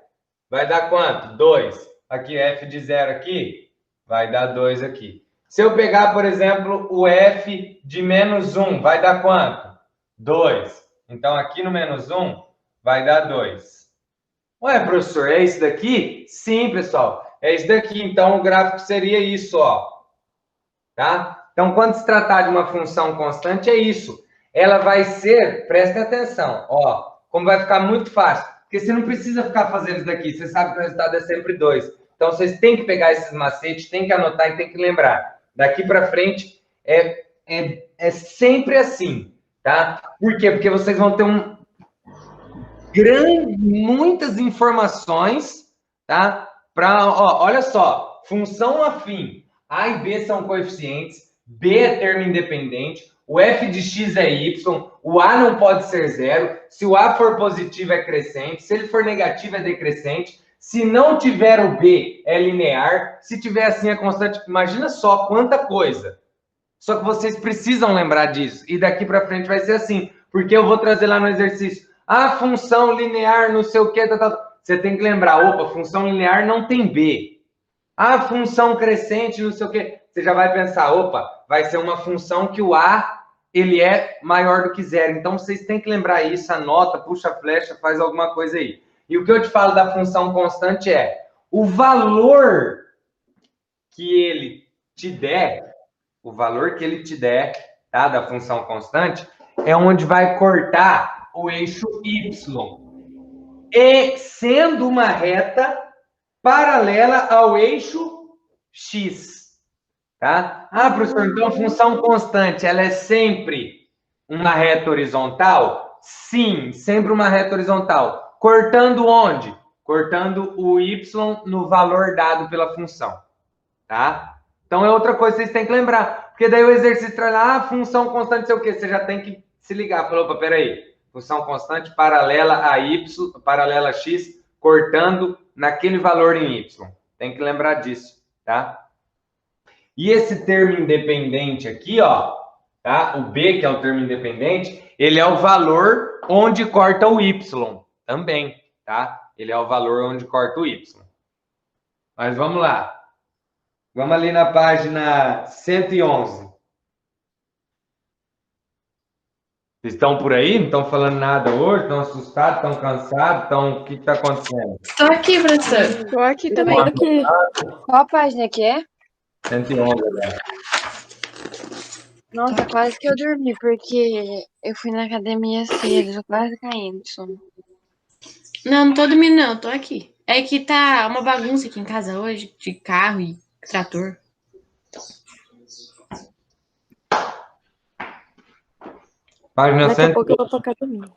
vai dar quanto? 2. Aqui, f de 0 aqui, vai dar 2 aqui. Se eu pegar, por exemplo, o f de menos 1, vai dar quanto? 2. Então, aqui no menos 1, vai dar 2. Ué, professor, é isso daqui? Sim, pessoal, é isso daqui. Então, o gráfico seria isso, ó. Tá? Então, quando se tratar de uma função constante, é isso. Ela vai ser, prestem atenção, ó, como vai ficar muito fácil. Porque você não precisa ficar fazendo isso daqui, você sabe que o resultado é sempre 2. Então, vocês têm que pegar esses macetes, têm que anotar e têm que lembrar. Daqui para frente, é sempre assim, tá? Por quê? Porque vocês vão ter muitas informações, tá? Olha só, função afim. A e B são coeficientes, B é termo independente, o f de x é y, o A não pode ser zero, se o A for positivo é crescente, se ele for negativo é decrescente, se não tiver o B é linear, se tiver assim é constante. Imagina só quanta coisa. Só que vocês precisam lembrar disso, e daqui para frente vai ser assim. Porque eu vou trazer lá no exercício. Ah, função linear, não sei o que, você tem que lembrar, opa, função linear não tem B. Ah, função crescente, não sei o que. Você já vai pensar, opa, vai ser uma função que o A ele é maior do que zero. Então, vocês têm que lembrar isso, anota, puxa a flecha, faz alguma coisa aí. E o que eu te falo da função constante é o valor que ele te der, tá, da função constante, é onde vai cortar o eixo Y. E sendo uma reta paralela ao eixo X. Tá? Ah, professor, então a função constante, ela é sempre uma reta horizontal? Sim, sempre uma reta horizontal. Cortando onde? Cortando o y no valor dado pela função. Tá? Então é outra coisa que vocês têm que lembrar. Porque daí o exercício traz lá, função constante, sei o quê? Você já tem que se ligar. Falou, opa, peraí. Função constante paralela a y, paralela a x, cortando naquele valor em y. Tem que lembrar disso, tá? E esse termo independente aqui, ó, tá? O B, que é o termo independente, ele é o valor onde corta o Y também, tá? Ele é o valor onde corta o Y. Mas vamos lá. Vamos ali na página 111. Vocês estão por aí? Não estão falando nada hoje? Estão assustados? Estão cansados? O que está acontecendo? Tô aqui, professor. Tô aqui também. Aqui. Qual página que é? 111, né? Nossa, quase que eu dormi, porque eu fui na academia cedo, tô quase caindo de sono. Não tô dormindo, não. Tô aqui. É que tá uma bagunça aqui em casa hoje, de carro e trator. Página Daqui a 111. pouco eu vou pra academia.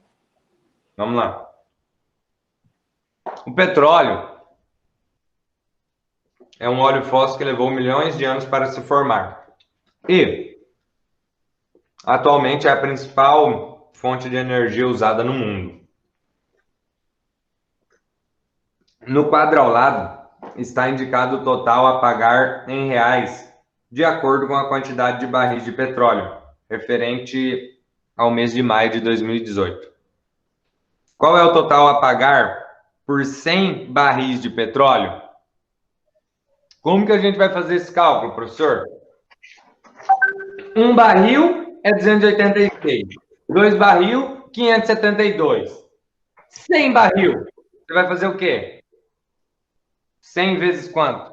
Vamos lá. O petróleo é um óleo fóssil que levou milhões de anos para se formar. E, atualmente, é a principal fonte de energia usada no mundo. No quadro ao lado, está indicado o total a pagar em reais, de acordo com a quantidade de barris de petróleo, referente ao mês de maio de 2018. Qual é o total a pagar por 100 barris de petróleo? Como que a gente vai fazer esse cálculo, professor? Um barril é 286. 2 barril, 572. 100 barril, você vai fazer o quê? 100 vezes quanto?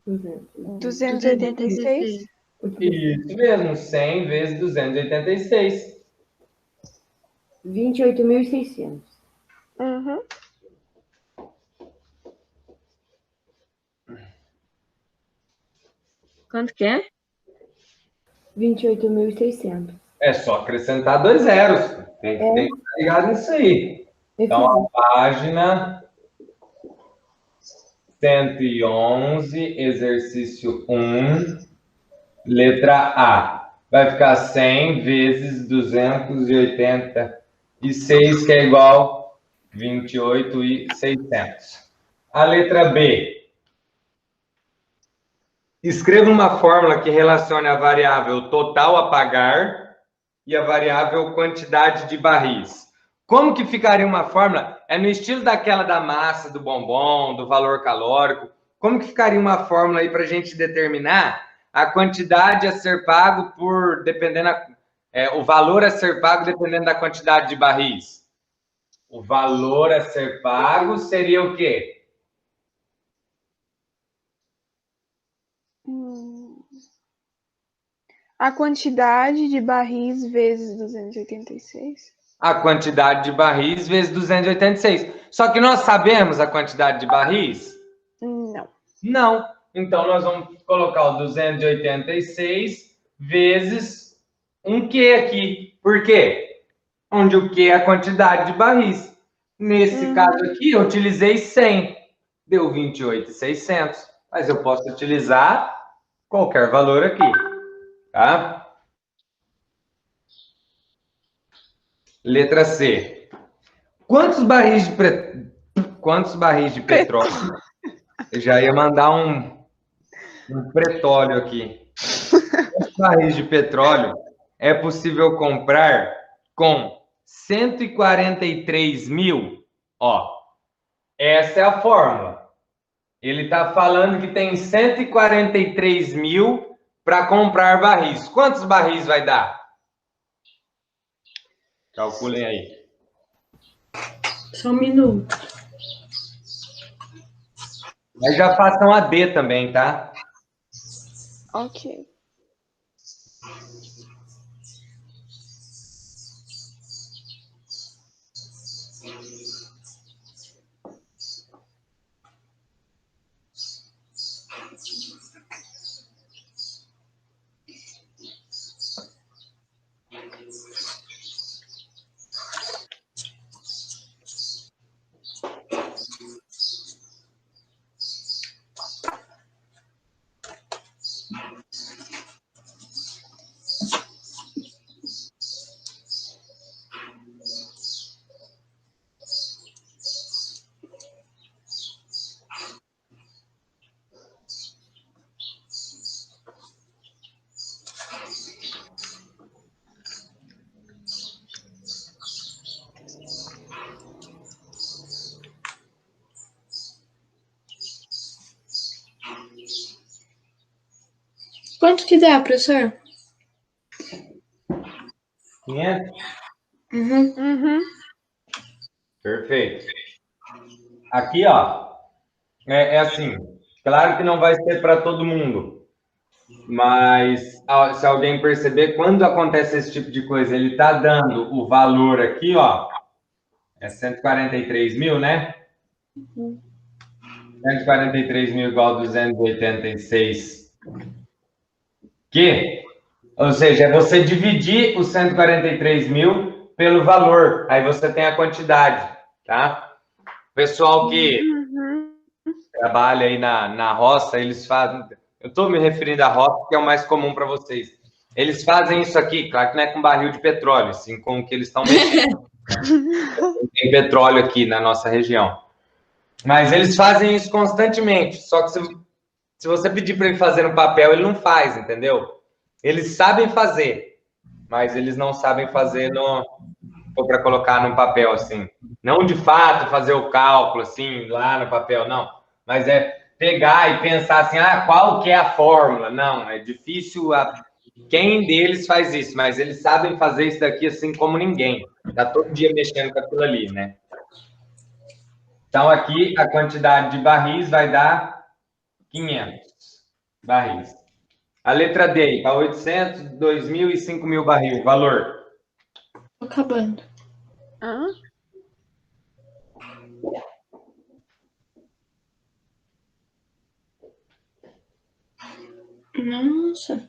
286. Isso mesmo, 100 vezes 286. 28.600. Uhum. Quanto que é? 28.600. É só acrescentar 2 zeros. Tem que estar ligado nisso aí. Então, a página 111, exercício 1, letra A. Vai ficar 100 vezes 286, que é igual a 28.600. A letra B. Escreva uma fórmula que relacione a variável total a pagar e a variável quantidade de barris. Como que ficaria uma fórmula? É no estilo daquela da massa, do bombom, do valor calórico. Como que ficaria uma fórmula aí para a gente determinar a quantidade a ser pago por, dependendo, o valor a ser pago dependendo da quantidade de barris? O valor a ser pago seria o quê? A quantidade de barris vezes 286. A quantidade de barris vezes 286. Só que nós sabemos a quantidade de barris? Não. Não. Então, nós vamos colocar o 286 vezes um Q aqui. Por quê? Onde o Q é a quantidade de barris. Nesse caso aqui, eu utilizei 100. Deu 28.600. Mas eu posso utilizar qualquer valor aqui. Tá? Letra C. Quantos barris de petróleo? Eu já ia mandar um pretóleo aqui. Quantos barris de petróleo é possível comprar com 143 mil? Ó, essa é a fórmula. Ele está falando que tem 143 mil para comprar barris. Quantos barris vai dar? Calculem aí. Só um minuto. Mas já façam a D também, tá? Ok. Quanto que dá, professor? 500? Uhum. Uhum. Perfeito. Aqui, ó, é assim, claro que não vai ser para todo mundo, mas se alguém perceber, quando acontece esse tipo de coisa, ele está dando o valor aqui, ó, é 143 mil, né? 143 mil igual a 286. Ou seja, é você dividir os 143 mil pelo valor, aí você tem a quantidade, tá? Pessoal que Uhum. trabalha aí na roça, eles fazem. Eu estou me referindo à roça, que é o mais comum para vocês. Eles fazem isso aqui, claro que não é com barril de petróleo, assim com o que eles estão mexendo. Tem petróleo aqui na nossa região. Mas eles fazem isso constantemente. Só que se você pedir para ele fazer no papel, ele não faz, entendeu? Eles sabem fazer, mas eles não sabem fazer para colocar no papel, assim. Não de fato fazer o cálculo, assim, lá no papel, não. Mas é pegar e pensar assim, qual que é a fórmula? Não, é difícil. Quem deles faz isso? Mas eles sabem fazer isso daqui assim como ninguém. Tá todo dia mexendo com aquilo ali, né? Então, aqui, a quantidade de barris vai dar 500 barris. A letra D, para 800, 2.000 e 5.000 barris. Valor? Tô acabando. Hã? Nossa.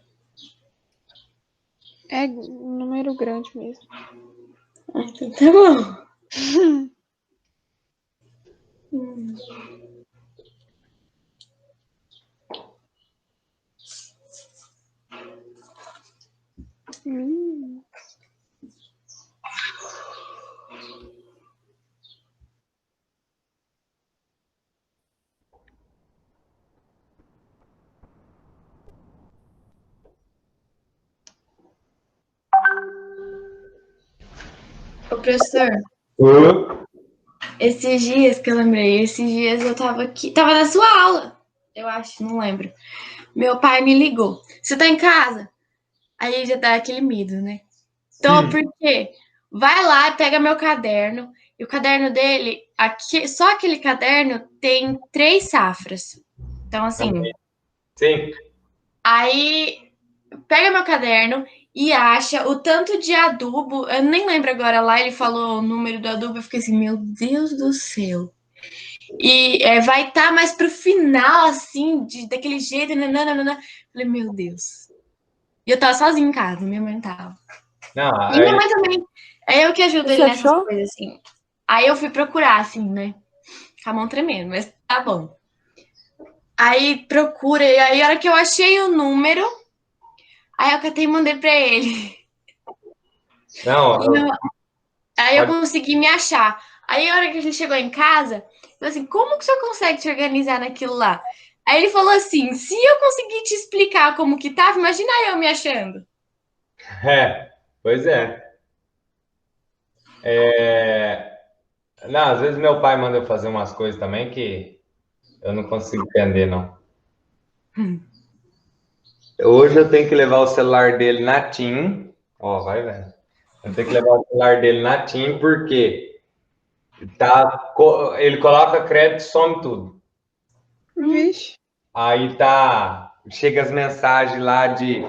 É um número grande mesmo. Então tá bom. Ô, professor, esses dias que eu lembrei, esses dias eu tava aqui, tava na sua aula, eu acho, não lembro. Meu pai me ligou. Você tá em casa? Aí já dá aquele medo, né? Então, por quê? Vai lá, pega meu caderno, e o caderno dele, só aquele caderno tem 3 safras. Então, assim, Sim. aí pega meu caderno e acha o tanto de adubo. Eu nem lembro agora lá, ele falou o número do adubo, eu fiquei assim, meu Deus do céu. E vai estar mais pro final, assim, daquele jeito, nananana. Falei, meu Deus. E eu tava sozinha em casa, minha mãe tava. Não, E minha mãe também. É eu que ajudo Você ele nessas achou? coisas, assim. Aí eu fui procurar, assim, né? Com a mão tremendo, mas tá bom. Aí procura, e aí a hora que eu achei o número, aí eu catei e mandei pra ele. não, Aí eu consegui me achar. Aí a hora que a gente chegou em casa, eu falei assim, como que o senhor consegue se organizar naquilo lá? Aí ele falou assim, se eu conseguir te explicar como que tava, imagina eu me achando. Pois é. Não, às vezes meu pai manda eu fazer umas coisas também que eu não consigo entender, não. Hoje eu tenho que levar o celular dele na TIM. Ó, vai vendo. Eu tenho que levar o celular dele na TIM porque ele coloca crédito e some tudo. Vixe. Aí chega as mensagens lá de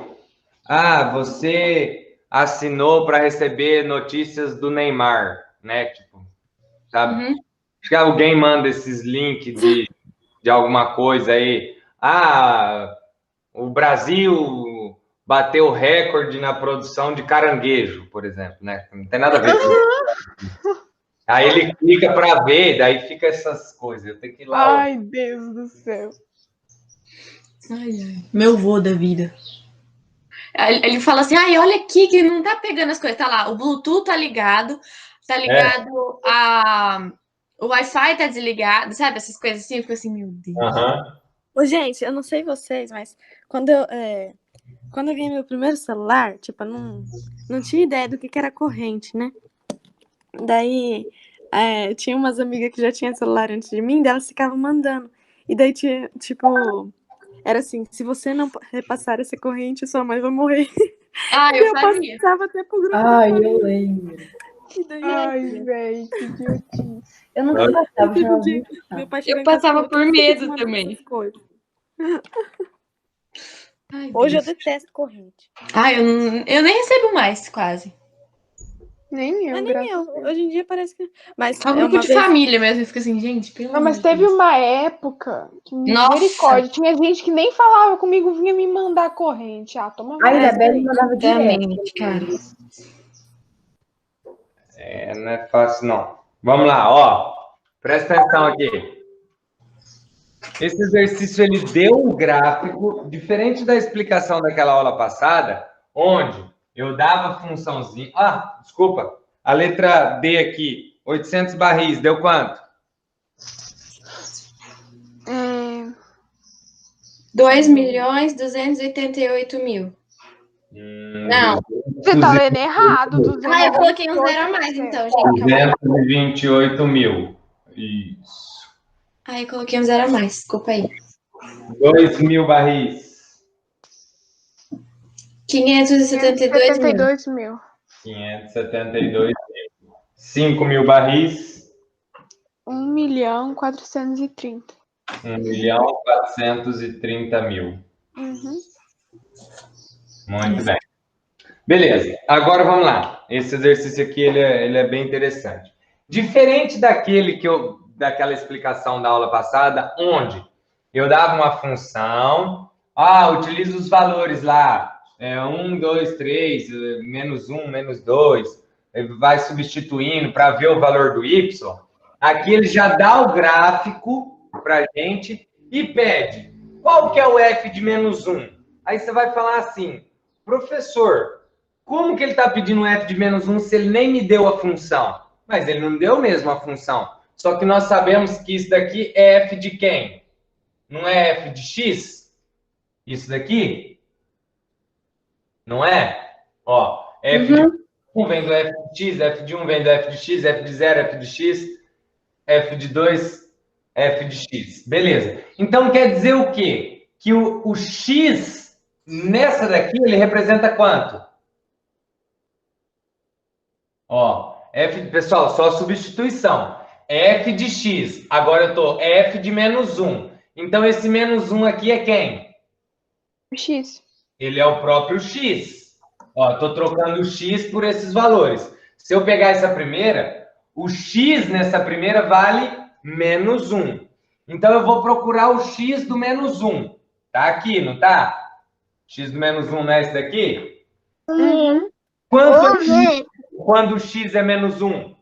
você assinou para receber notícias do Neymar, né? Tipo, sabe? Uhum. Acho que alguém manda esses links de alguma coisa aí. O Brasil bateu recorde na produção de caranguejo, por exemplo, né? Não tem nada a ver com isso. Aí ele clica para ver, daí fica essas coisas. Eu tenho que ir lá. Ai, Deus do céu. Ai, ai. Meu vô da vida. Ele fala assim, ai, olha aqui que não tá pegando as coisas. Tá lá, o Bluetooth tá ligado o Wi-Fi tá desligado, sabe? Essas coisas assim, eu fico assim, meu Deus. Ô, gente, eu não sei vocês, mas quando eu ganhei meu primeiro celular, tipo, eu não tinha ideia do que era corrente, né? Daí, tinha umas amigas que já tinham celular antes de mim, daí elas ficavam mandando. E daí tinha, tipo, era assim, se você não repassar essa corrente, sua mãe vai morrer. Ah, E eu eu fazia. passava até pro grupo da Ai, eu família. lembro. E daí, Ai, velho, que idiotice. Eu nunca passava, teve um chamava dia muito que atenção. meu pai chegou Eu em casa e passava falou, por "Por que você medo manda também. essas coisas?" Ai, Hoje eu Deus. detesto corrente. Ai, eu nem recebo mais, quase. Nem Não é eu, nem graças a eu. Deus. Hoje em dia parece que. Mas Só grupo uma de vez. família mesmo. Eu fico assim, gente, pelo Não, amor mas de teve Deus. uma época que, Nossa. misericórdia, tinha gente que nem falava comigo, vinha me mandar corrente. Ah, toma A vergonha. Isabelle mandava direto. Exatamente, cara. Não é fácil, não. Vamos lá, ó. Presta atenção aqui. Esse exercício, ele deu um gráfico, diferente da explicação daquela aula passada, onde eu dava funçãozinha... desculpa. A letra D aqui, 800 barris, deu quanto? 2.288.000. Não. Você tá lendo errado, 200. Eu coloquei um zero a mais, então, gente. 228 mil. Isso. Eu coloquei um zero a mais. Desculpa aí. 2.000 barris. 572 mil. 72 mil. 572 mil. 5.000 barris. 1.430.000. 1.430.000. Uhum. Muito bem. Beleza. Agora vamos lá. Esse exercício aqui ele é bem interessante. Diferente daquela explicação da aula passada, onde eu dava uma função, utiliza os valores lá, 1, 2, 3, menos 1, menos 2, vai substituindo para ver o valor do y. Aqui ele já dá o gráfico para a gente e pede qual que é o f de menos 1. Aí você vai falar assim, professor, como que ele está pedindo um f de menos 1 se ele nem me deu a função? Mas ele não deu mesmo a função. Só que nós sabemos que isso daqui é f de quem? Não é f de x? Isso daqui? Não é? Ó, f de 1 vem do f de x, f de 1 vem do f de x, f de 0, f de x, f de 2, f de x. Beleza. Então quer dizer o quê? Que o x nessa daqui, ele representa quanto? Ó, pessoal, só substituição. F de x. Agora eu tô f de menos 1. Então, esse menos 1 aqui é quem? O X. Ele é o próprio x. Ó, tô trocando o x por esses valores. Se eu pegar essa primeira, o x nessa primeira vale menos 1. Então, eu vou procurar o x do menos 1. Tá aqui, não tá? X do menos 1 não é esse daqui? Uhum. Quando o x é menos 1?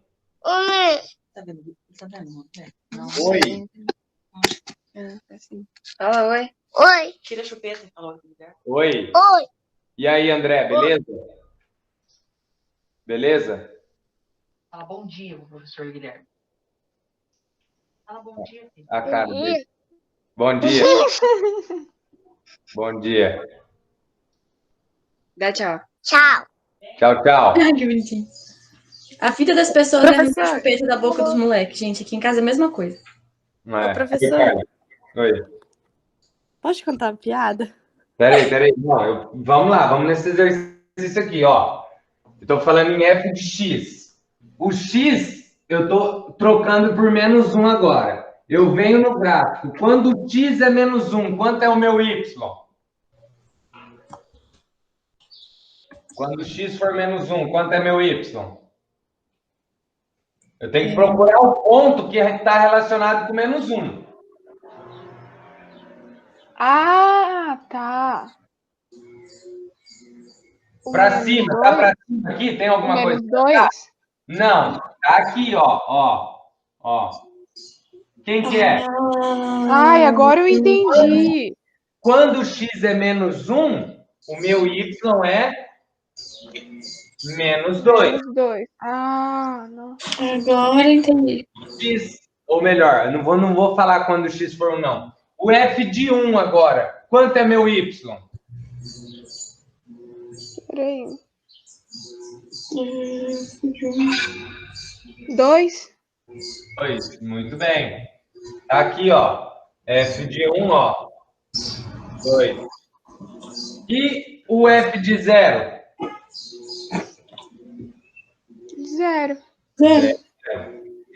Tá vendo? Tá vendo? Oi. Fala, oi. Oi, Tira a chupeta e fala outro lugar. Oi. oi. E aí, André, beleza? Beleza? Fala bom dia, professor Guilherme. Fala bom dia, filho. A cara dele. Bom dia. Bom dia. Dá tchau. Tchau. Tchau, tchau. Ai, que bonitinho. A fita das pessoas é Professor. arrancar chupeta da boca dos moleques, gente. Aqui em casa é a mesma coisa. Ô, professor, Oi. pode contar uma piada? Peraí. Não, vamos lá, vamos nesse exercício aqui, ó. Eu tô falando em f de x. O x, eu tô trocando por -1 agora. Eu venho no gráfico. Quando o x é -1, quanto é o meu y? Quando o x for -1, quanto é meu y? Eu tenho que procurar o ponto que está relacionado com -1. Ah, tá. Para cima, tá para cima aqui? Tem alguma coisa? -2? Não, tá aqui, ó. Quem que é? Ai, agora eu entendi. Quando o x é -1, o meu y é -2. -2. Ah, nossa. Agora entendi. X, ou melhor, eu não vou falar quando o x for 1, não. O f de 1 agora, quanto é meu y? Peraí. 2? 2, muito bem. Tá aqui, ó. F de 1, ó. 2. E o F de 0? 0.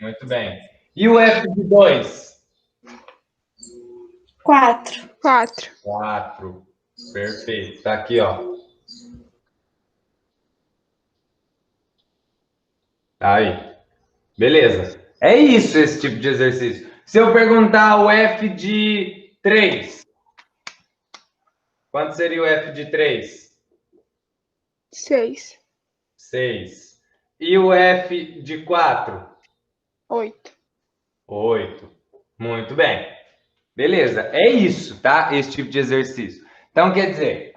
Muito bem. E o F de 2? 4. 4. 4. Perfeito. Tá aqui, ó. Tá aí. Beleza. É isso, esse tipo de exercício. Se eu perguntar o F de 3, quanto seria o F de 3? 6. 6. E o F de 4? 8. 8. Muito bem. Beleza. É isso, tá? Esse tipo de exercício. Então, quer dizer,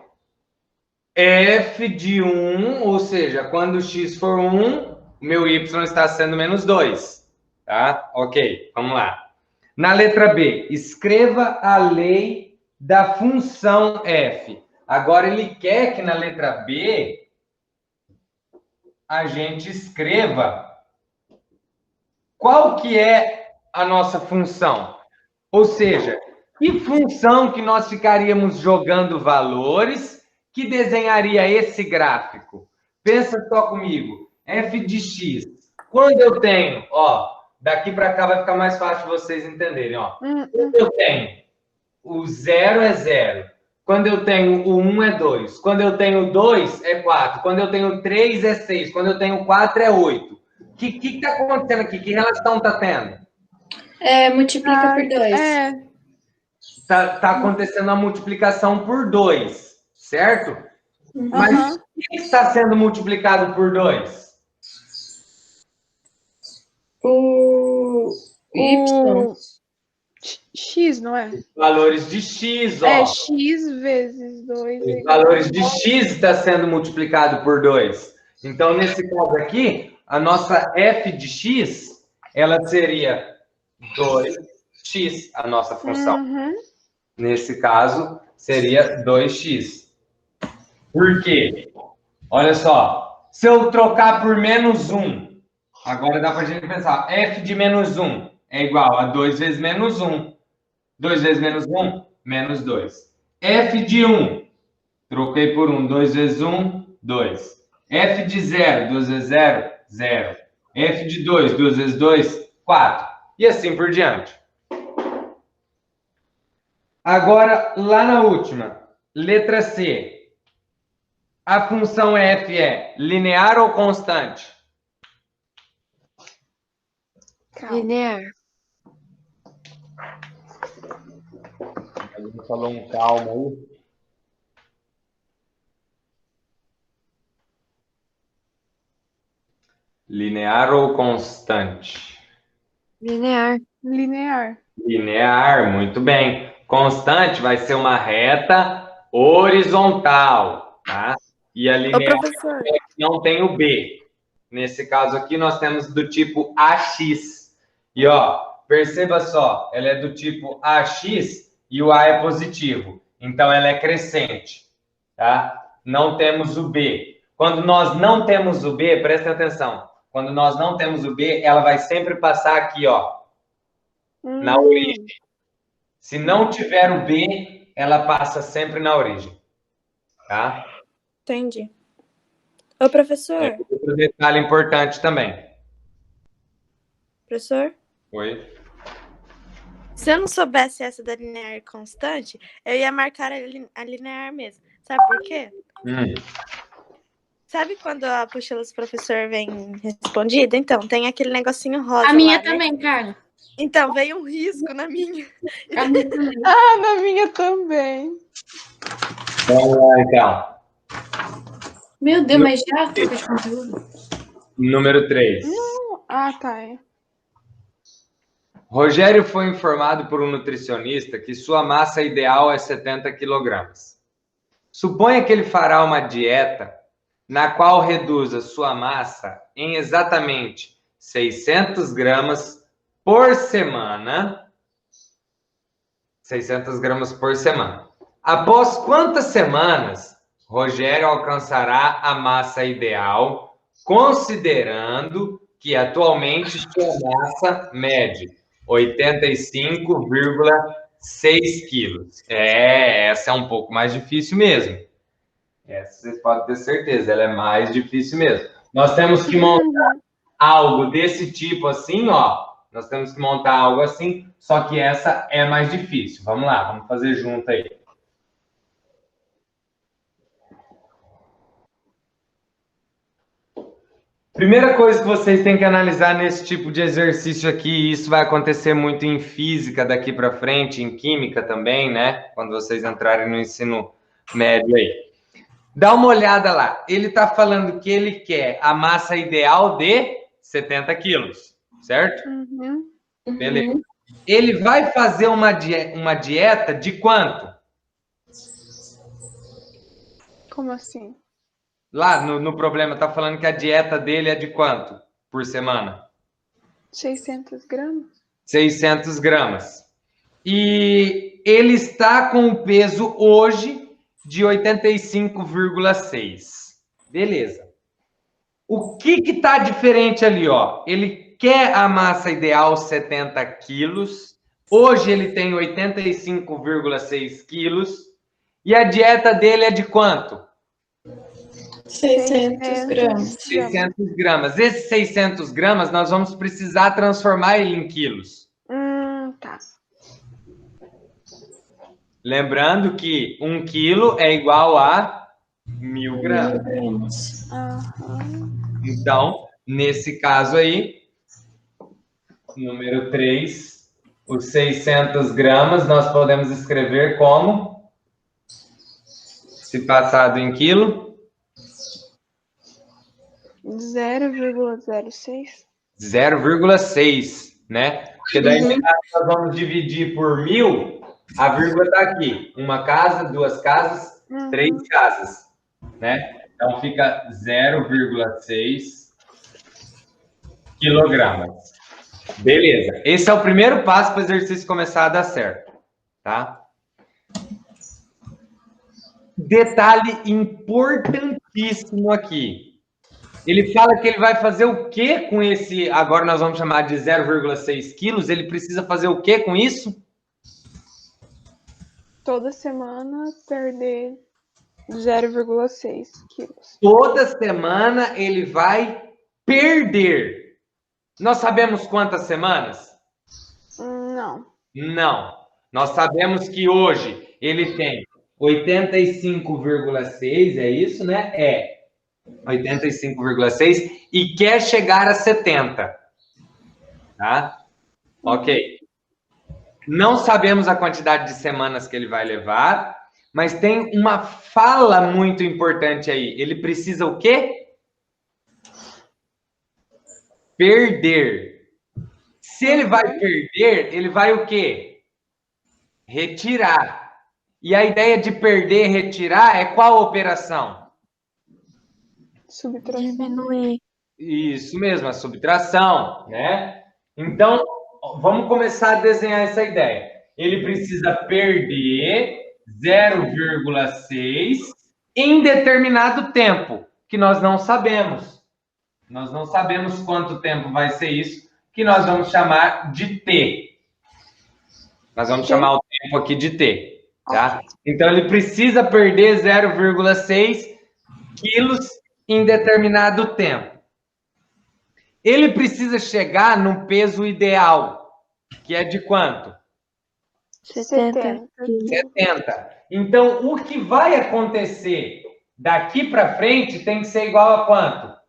F de 1, ou seja, quando o x for 1, o meu y está sendo -2. Tá? Ok, vamos lá. Na letra B, escreva a lei da função f. Agora, ele quer que na letra B a gente escreva qual que é a nossa função. Ou seja, que função que nós ficaríamos jogando valores que desenharia esse gráfico? Pensa só comigo. F de x. Quando eu tenho, ó, daqui para cá vai ficar mais fácil vocês entenderem, ó. Quando eu tenho o 0 é 0. Quando eu tenho o 1 é 2. Quando eu tenho 2 é 4. Quando eu tenho 3 é 6. Quando eu tenho 4 é 8. O que está acontecendo aqui? Que relação está tendo? Multiplica por 2. É. Tá acontecendo a multiplicação por 2, certo? Mas o que está sendo multiplicado por 2? O Y. X, não é? Valores de x, ó. É x vezes 2. Os valores de x está sendo multiplicado por 2. Então, nesse caso aqui, a nossa f de x, ela seria 2x, a nossa função. Nesse caso, seria 2x. Por quê? Olha só, se eu trocar por -1, agora dá para a gente pensar, f de -1 é igual a 2 vezes -1. 2 vezes -1, -2. F de 1, troquei por 1, 2 vezes 1, 2. F de 0, 2 vezes 0, 0. F de 2, 2 vezes 2, 4. E assim por diante. Agora, lá na última, letra C. A função f é linear ou constante? Linear. Ele falou um calma aí. Linear ou constante? Linear. Linear. Linear, muito bem. Constante vai ser uma reta horizontal, tá? E a Ô, linear professor. não tem o B. Nesse caso aqui, nós temos do tipo AX. E, ó, perceba só, ela é do tipo AX e o A é positivo. Então, ela é crescente, tá? Não temos o B. Quando nós não temos o B, prestem atenção. Quando nós não temos o B, ela vai sempre passar aqui, ó, na origem. Se não tiver o B, ela passa sempre na origem. Tá? Entendi. Ô, professor. É outro detalhe importante também. Professor? Oi. Se eu não soubesse essa da linear constante, eu ia marcar a linear mesmo. Sabe por quê? Sabe quando a apostila do professor vem respondida? Então, tem aquele negocinho rosa A minha lá, né? também, Carla. Então, veio um risco na minha. A minha também. Ah, na minha também. Vamos lá, então. Meu Deus, mas já troca de conteúdo? Número 3. Ah, tá. É. Rogério foi informado por um nutricionista que sua massa ideal é 70 quilogramas. Suponha que ele fará uma dieta na qual reduza sua massa em exatamente 600 gramas por semana. 600 gramas por semana. Após quantas semanas Rogério alcançará a massa ideal, considerando que atualmente sua massa mede 85,6 quilos. Essa é um pouco mais difícil mesmo. Essa vocês podem ter certeza, ela é mais difícil mesmo. Nós temos que montar algo desse tipo assim, ó. Nós temos que montar algo assim, só que essa é mais difícil. Vamos lá, vamos fazer junto aí. Primeira coisa que vocês têm que analisar nesse tipo de exercício aqui, e isso vai acontecer muito em física daqui para frente, em química também, né? Quando vocês entrarem no ensino médio aí. Dá uma olhada lá. Ele está falando que ele quer a massa ideal de 70 quilos, certo? Beleza. Ele vai fazer uma dieta de quanto? Como assim? Lá no problema, está falando que a dieta dele é de quanto por semana? 600 gramas? 600 gramas. E ele está com o peso hoje de 85,6. Beleza. O que está diferente ali, ó? Ele quer a massa ideal 70 quilos. Hoje ele tem 85,6 quilos. E a dieta dele é de quanto? 600 gramas. 600 gramas. Esses 600 gramas, nós vamos precisar transformar ele em quilos. Tá. Lembrando que 1 quilo é igual a 1.000 gramas. Então, nesse caso aí, número 3, os 600 gramas, nós podemos escrever como? Se passado em quilo? 0,06. 0,6, né? Porque daí nós vamos dividir por 1.000, a vírgula está aqui. Uma casa, duas casas, 3 casas, né? Então fica 0,6 quilogramas. Beleza. Esse é o primeiro passo para o exercício começar a dar certo, tá? Detalhe importantíssimo aqui. Ele fala que ele vai fazer o quê com esse, agora nós vamos chamar de 0,6 quilos, ele precisa fazer o quê com isso? Toda semana perder 0,6 quilos. Toda semana ele vai perder. Nós sabemos quantas semanas? Não. Não. Nós sabemos que hoje ele tem 85,6, é isso, né? É. 85,6 e quer chegar a 70. Tá? Ok. Não sabemos a quantidade de semanas que ele vai levar, mas tem uma fala muito importante aí. Ele precisa o quê? Perder. Se ele vai perder, ele vai o quê? Retirar. E a ideia de perder e retirar é qual operação? Subtração. Diminuir. Isso mesmo, a subtração, né? Então, vamos começar a desenhar essa ideia. Ele precisa perder 0,6 em determinado tempo. que nós não sabemos. Nós não sabemos quanto tempo vai ser isso, que nós vamos chamar de T. Nós vamos chamar o tempo aqui de T, tá? Então, ele precisa perder 0,6 quilos em determinado tempo. Ele precisa chegar no peso ideal, que é de quanto? 70. 70. Então, o que vai acontecer daqui para frente tem que ser igual a quanto?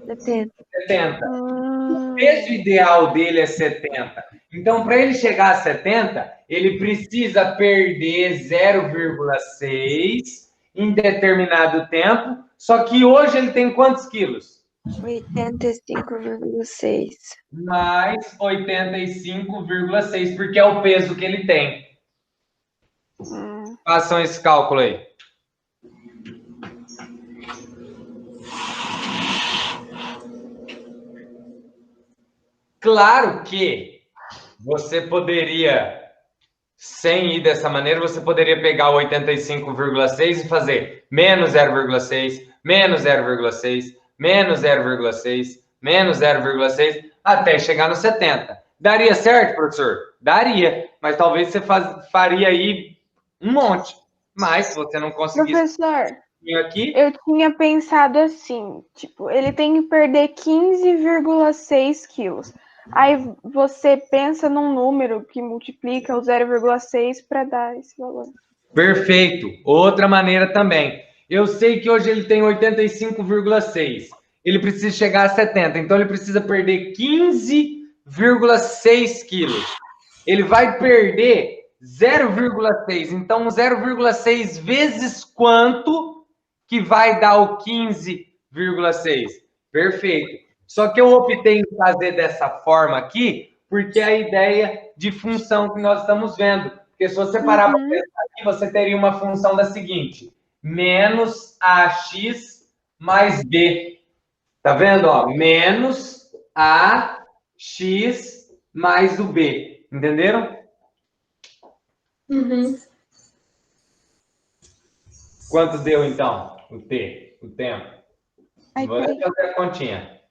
70. 70. O peso ideal dele é 70. Então, para ele chegar a 70, ele precisa perder 0,6 em determinado tempo. Só que hoje ele tem quantos quilos? 85,6. Mais 85,6, porque é o peso que ele tem. Façam esse cálculo aí. Claro que você poderia, sem ir dessa maneira, você poderia pegar o 85,6 e fazer menos 0,6, menos 0,6, menos 0,6, menos 0,6, até chegar no 70. Daria certo, professor? Daria, mas talvez você faria aí um monte. Mas se você não conseguisse... Professor, aqui, eu tinha pensado assim, tipo, ele tem que perder 15,6 quilos. Aí você pensa num número que multiplica o 0,6 para dar esse valor. perfeito. Outra maneira também. Eu sei que hoje ele tem 85,6. Ele precisa chegar a 70. Então, ele precisa perder 15,6 quilos. Ele vai perder 0,6. Então, 0,6 vezes quanto que vai dar o 15,6? Perfeito. Só que eu optei em fazer dessa forma aqui, porque é a ideia de função que nós estamos vendo. Porque se você parar para pensar aqui, você teria uma função da seguinte: menos AX mais B. Tá vendo? Ó, menos AX mais o B. Entenderam? Uhum. Quanto deu, então, o T, o tempo? Aí, Vou fazer a continha.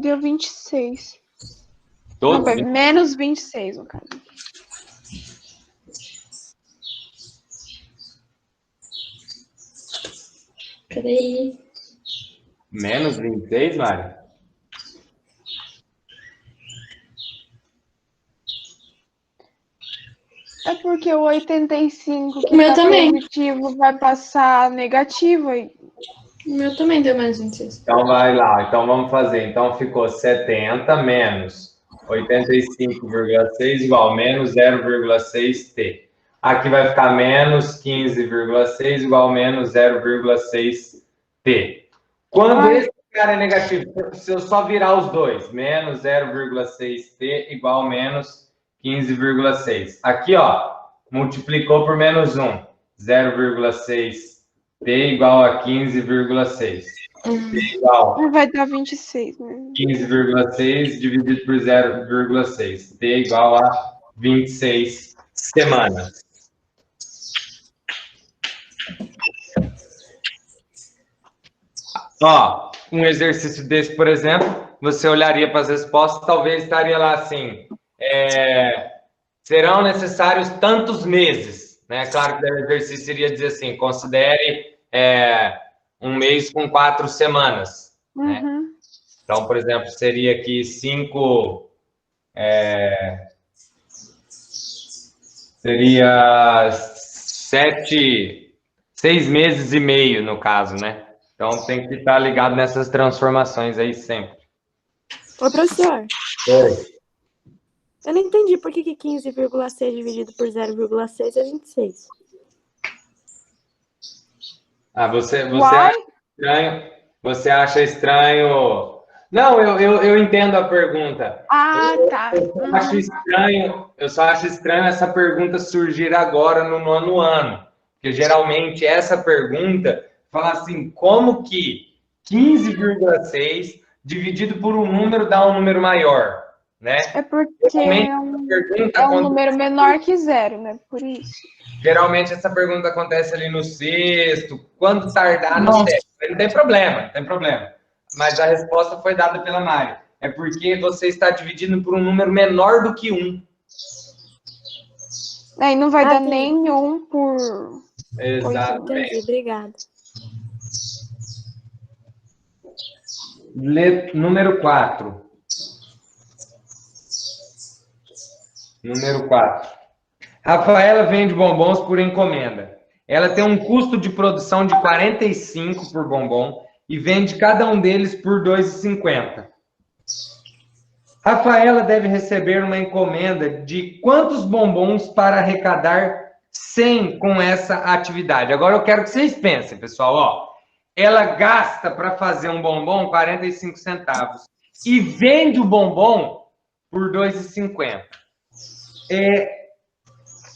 deu 26. Todos? Não, foi menos 26, no caso. Peraí. Menos 26, Mário? É porque o 85 que O meu tá também. positivo vai passar negativo aí. O meu também deu menos 26. Então vai lá, então vamos fazer. Então ficou 70 menos 85,6 igual menos 0,6T. Aqui vai ficar menos 15,6 igual menos 0,6T. Quando esse cara é negativo, se eu só virar os dois, menos 0,6T igual menos 15,6. Aqui, ó, multiplicou por menos 1. 0,6T igual a 15,6. Igual Vai dar 26, né? 15,6 dividido por 0,6. T igual a 26 semanas. Ó, um exercício desse, por exemplo, você olharia para as respostas, talvez estaria lá assim, serão necessários tantos meses, né? Claro que o exercício iria dizer assim, considere um mês com 4 semanas, né? Então, por exemplo, seria aqui 6 meses e meio, no caso, né? Então, tem que estar ligado nessas transformações aí sempre. Ô, professor, Oi. eu não entendi por que 15,6 dividido por 0,6 é 26. Ah, você acha estranho Não, eu entendo a pergunta. Ah, tá. Eu só acho estranho essa pergunta surgir agora no nono ano. Porque geralmente essa pergunta fala assim, como que 15,6 dividido por um número dá um número maior, né? É porque Geralmente é essa um, pergunta é um acontece, número menor que zero, né? Por isso. geralmente essa pergunta acontece ali no sexto, quando tardar no Nossa. sétimo. Não tem problema, não tem problema. Mas a resposta foi dada pela Mari. É porque você está dividindo por um número menor do que um. Aí não vai Ah, dar entendi. nenhum por. Exatamente. Entendi, obrigada. Número 4. Número 4. Rafaela vende bombons por encomenda. Ela tem um custo de produção de 45 por bombom e vende cada um deles por 2,50. Rafaela deve receber uma encomenda de quantos bombons para arrecadar 100 com essa atividade? Agora eu quero que vocês pensem, pessoal, ó. Ela gasta para fazer um bombom 45 centavos e vende o bombom por 2,50.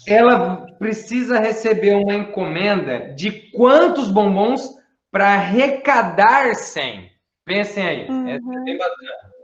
Ela precisa receber uma encomenda de quantos bombons para arrecadar 100? Pensem aí. Essa é bem bacana.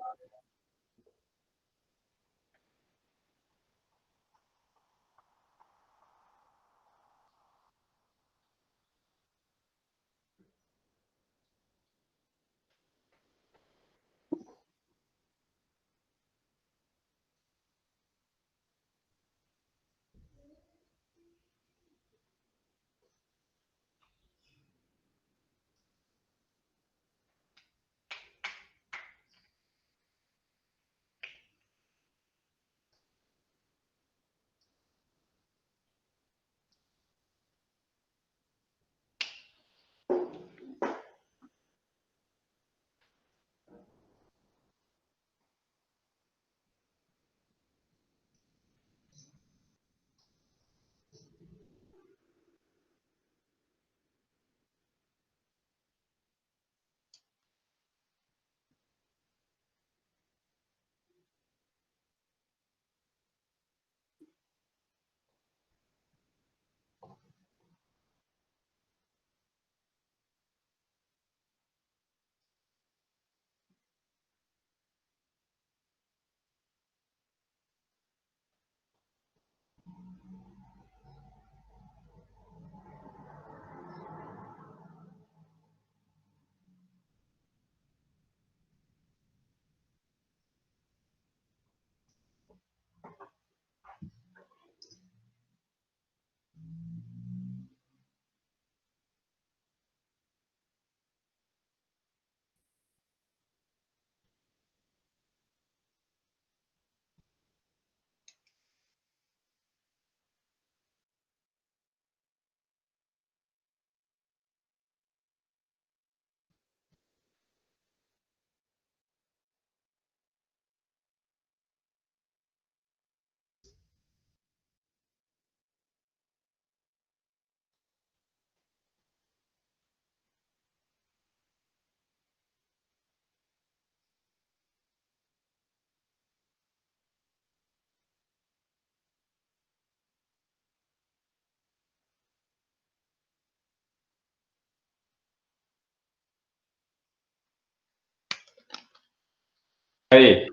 Aí.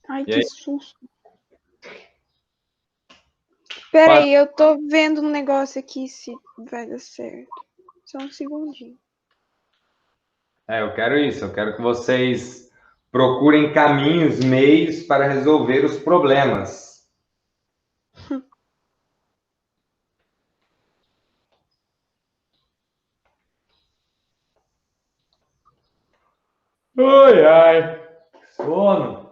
Ai, E que aí? susto. Peraí, eu tô vendo um negócio aqui se vai dar certo. Só um segundinho. Eu quero isso. Eu quero que vocês procurem caminhos, meios para resolver os problemas. Ai, ai. Sono.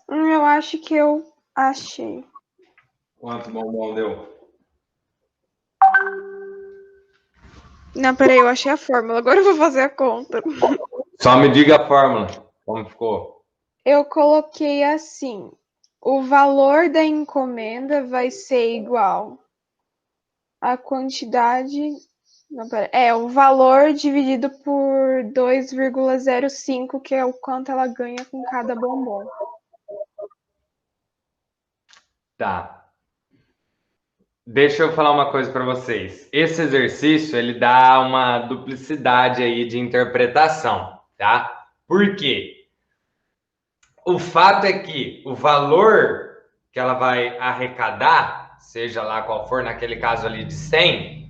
Eu acho que eu achei. Quanto bombom deu? Não, peraí, eu achei a fórmula. Agora eu vou fazer a conta. Só me diga a fórmula. Como ficou? Eu coloquei assim: o valor da encomenda vai ser igual à quantidade. Não, pera. O valor dividido por 2,05, que é o quanto ela ganha com cada bombom. Tá. Deixa eu falar uma coisa para vocês. Esse exercício, ele dá uma duplicidade aí de interpretação, tá? Por quê? O fato é que o valor que ela vai arrecadar, seja lá qual for, naquele caso ali de 100,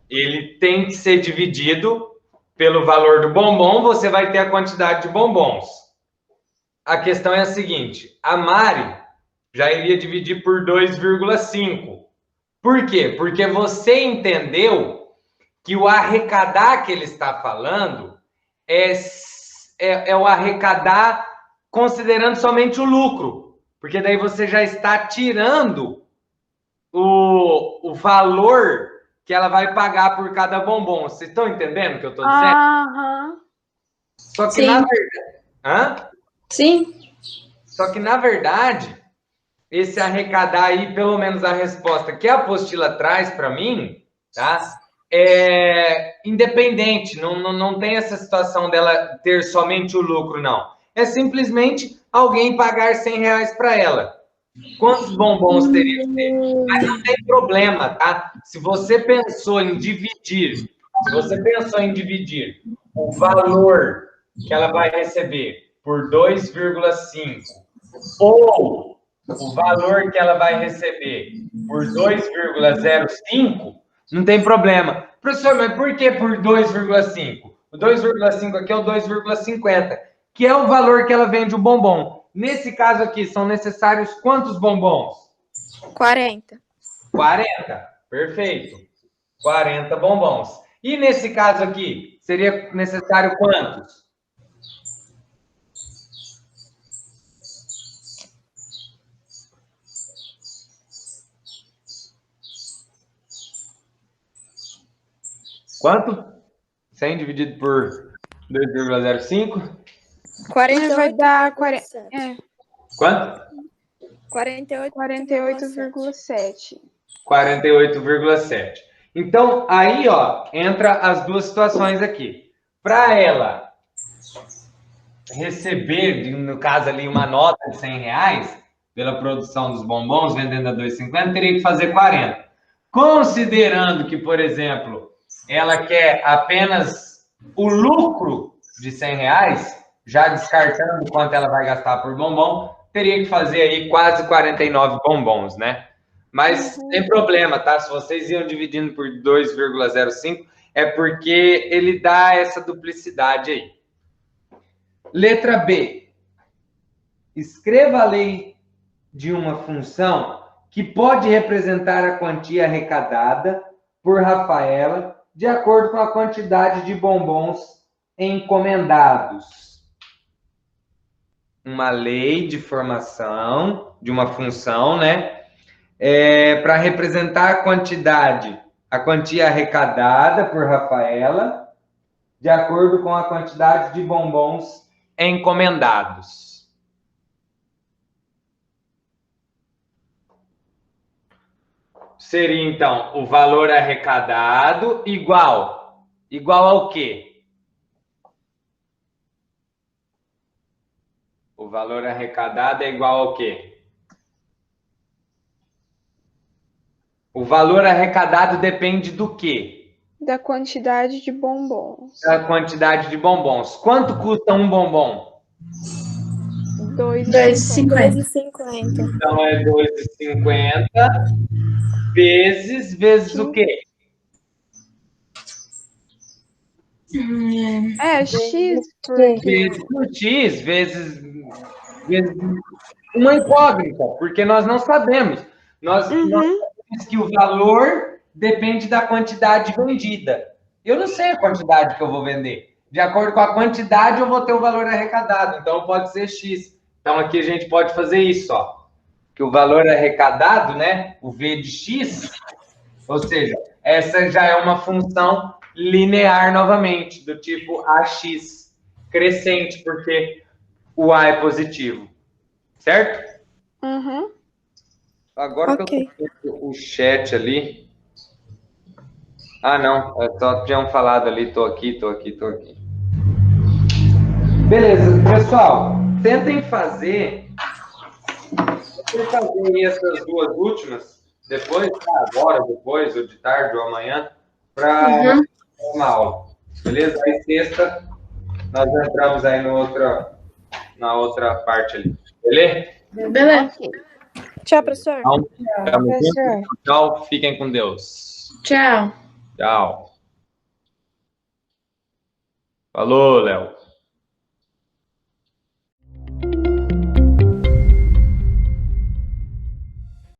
ele tem que ser dividido pelo valor do bombom, você vai ter a quantidade de bombons. A questão é a seguinte, a Mari já iria dividir por 2,5. Por quê? Porque você entendeu que o arrecadar que ele está falando é o arrecadar considerando somente o lucro. Porque daí você já está tirando o valor que ela vai pagar por cada bombom. Vocês estão entendendo o que eu estou dizendo? Aham. Só que Sim. na verdade... Hã? Sim. Só que na verdade, esse arrecadar aí, pelo menos a resposta que a apostila traz para mim, tá? É independente, não tem essa situação dela ter somente o lucro, não. É simplesmente alguém pagar R$100 para ela. Quantos bombons teria que ter? Mas não tem problema, tá? Se você pensou em dividir o valor que ela vai receber por 2,5 ou o valor que ela vai receber por 2,05, não tem problema. Professor, mas por que por 2,5? O 2,5 aqui é o 2,50, que é o valor que ela vende o bombom. Nesse caso aqui, são necessários quantos bombons? 40. 40, perfeito. 40 bombons. E nesse caso aqui, seria necessário quantos? Quanto? 100 dividido por 2,05? 48. Vai dar 40. Quanto? 48,7. 48,7. Então, aí, ó, entra as duas situações aqui. Para ela receber, no caso ali, uma nota de R$100 pela produção dos bombons, vendendo a 2,50, teria que fazer 40. Considerando que, por exemplo, ela quer apenas o lucro de R$100, já descartando quanto ela vai gastar por bombom, teria que fazer aí quase 49 bombons, né? Mas tem problema, tá? Se vocês iam dividindo por 2,05, é porque ele dá essa duplicidade aí. Letra B. Escreva a lei de uma função que pode representar a quantia arrecadada por Rafaela de acordo com a quantidade de bombons encomendados. Uma lei de formação de uma função, né? Para representar a quantia arrecadada por Rafaela, de acordo com a quantidade de bombons encomendados. Seria, então, o valor arrecadado igual ao quê? O valor arrecadado é igual ao quê? O valor arrecadado depende do quê? Da quantidade de bombons. Da quantidade de bombons. Quanto custa um bombom? 2,50. 2,50. Então, é 2,50 vezes o quê? X Vezes o X, vezes uma incógnita, porque nós não sabemos. Nós sabemos que o valor depende da quantidade vendida. Eu não sei a quantidade que eu vou vender. De acordo com a quantidade, eu vou ter o valor arrecadado. Então, pode ser X. Então, aqui a gente pode fazer isso, ó. Que o valor arrecadado, né? O V de X, ou seja, essa já é uma função linear novamente, do tipo AX, crescente, porque o A é positivo. Certo? Uhum. Agora Ok. que eu tô com o chat ali. Ah, não. Só tinham falado ali, tô aqui. Beleza, pessoal. Tentem fazer aí essas duas últimas, depois, agora, depois, ou de tarde, ou amanhã, para uma aula. Beleza? Aí sexta, nós entramos aí na outra parte ali. Beleza? Beleza. Ok. Tchau, professor. Então, tamo junto. Professor. Tchau, fiquem com Deus. Tchau. Tchau. Falou, Léo.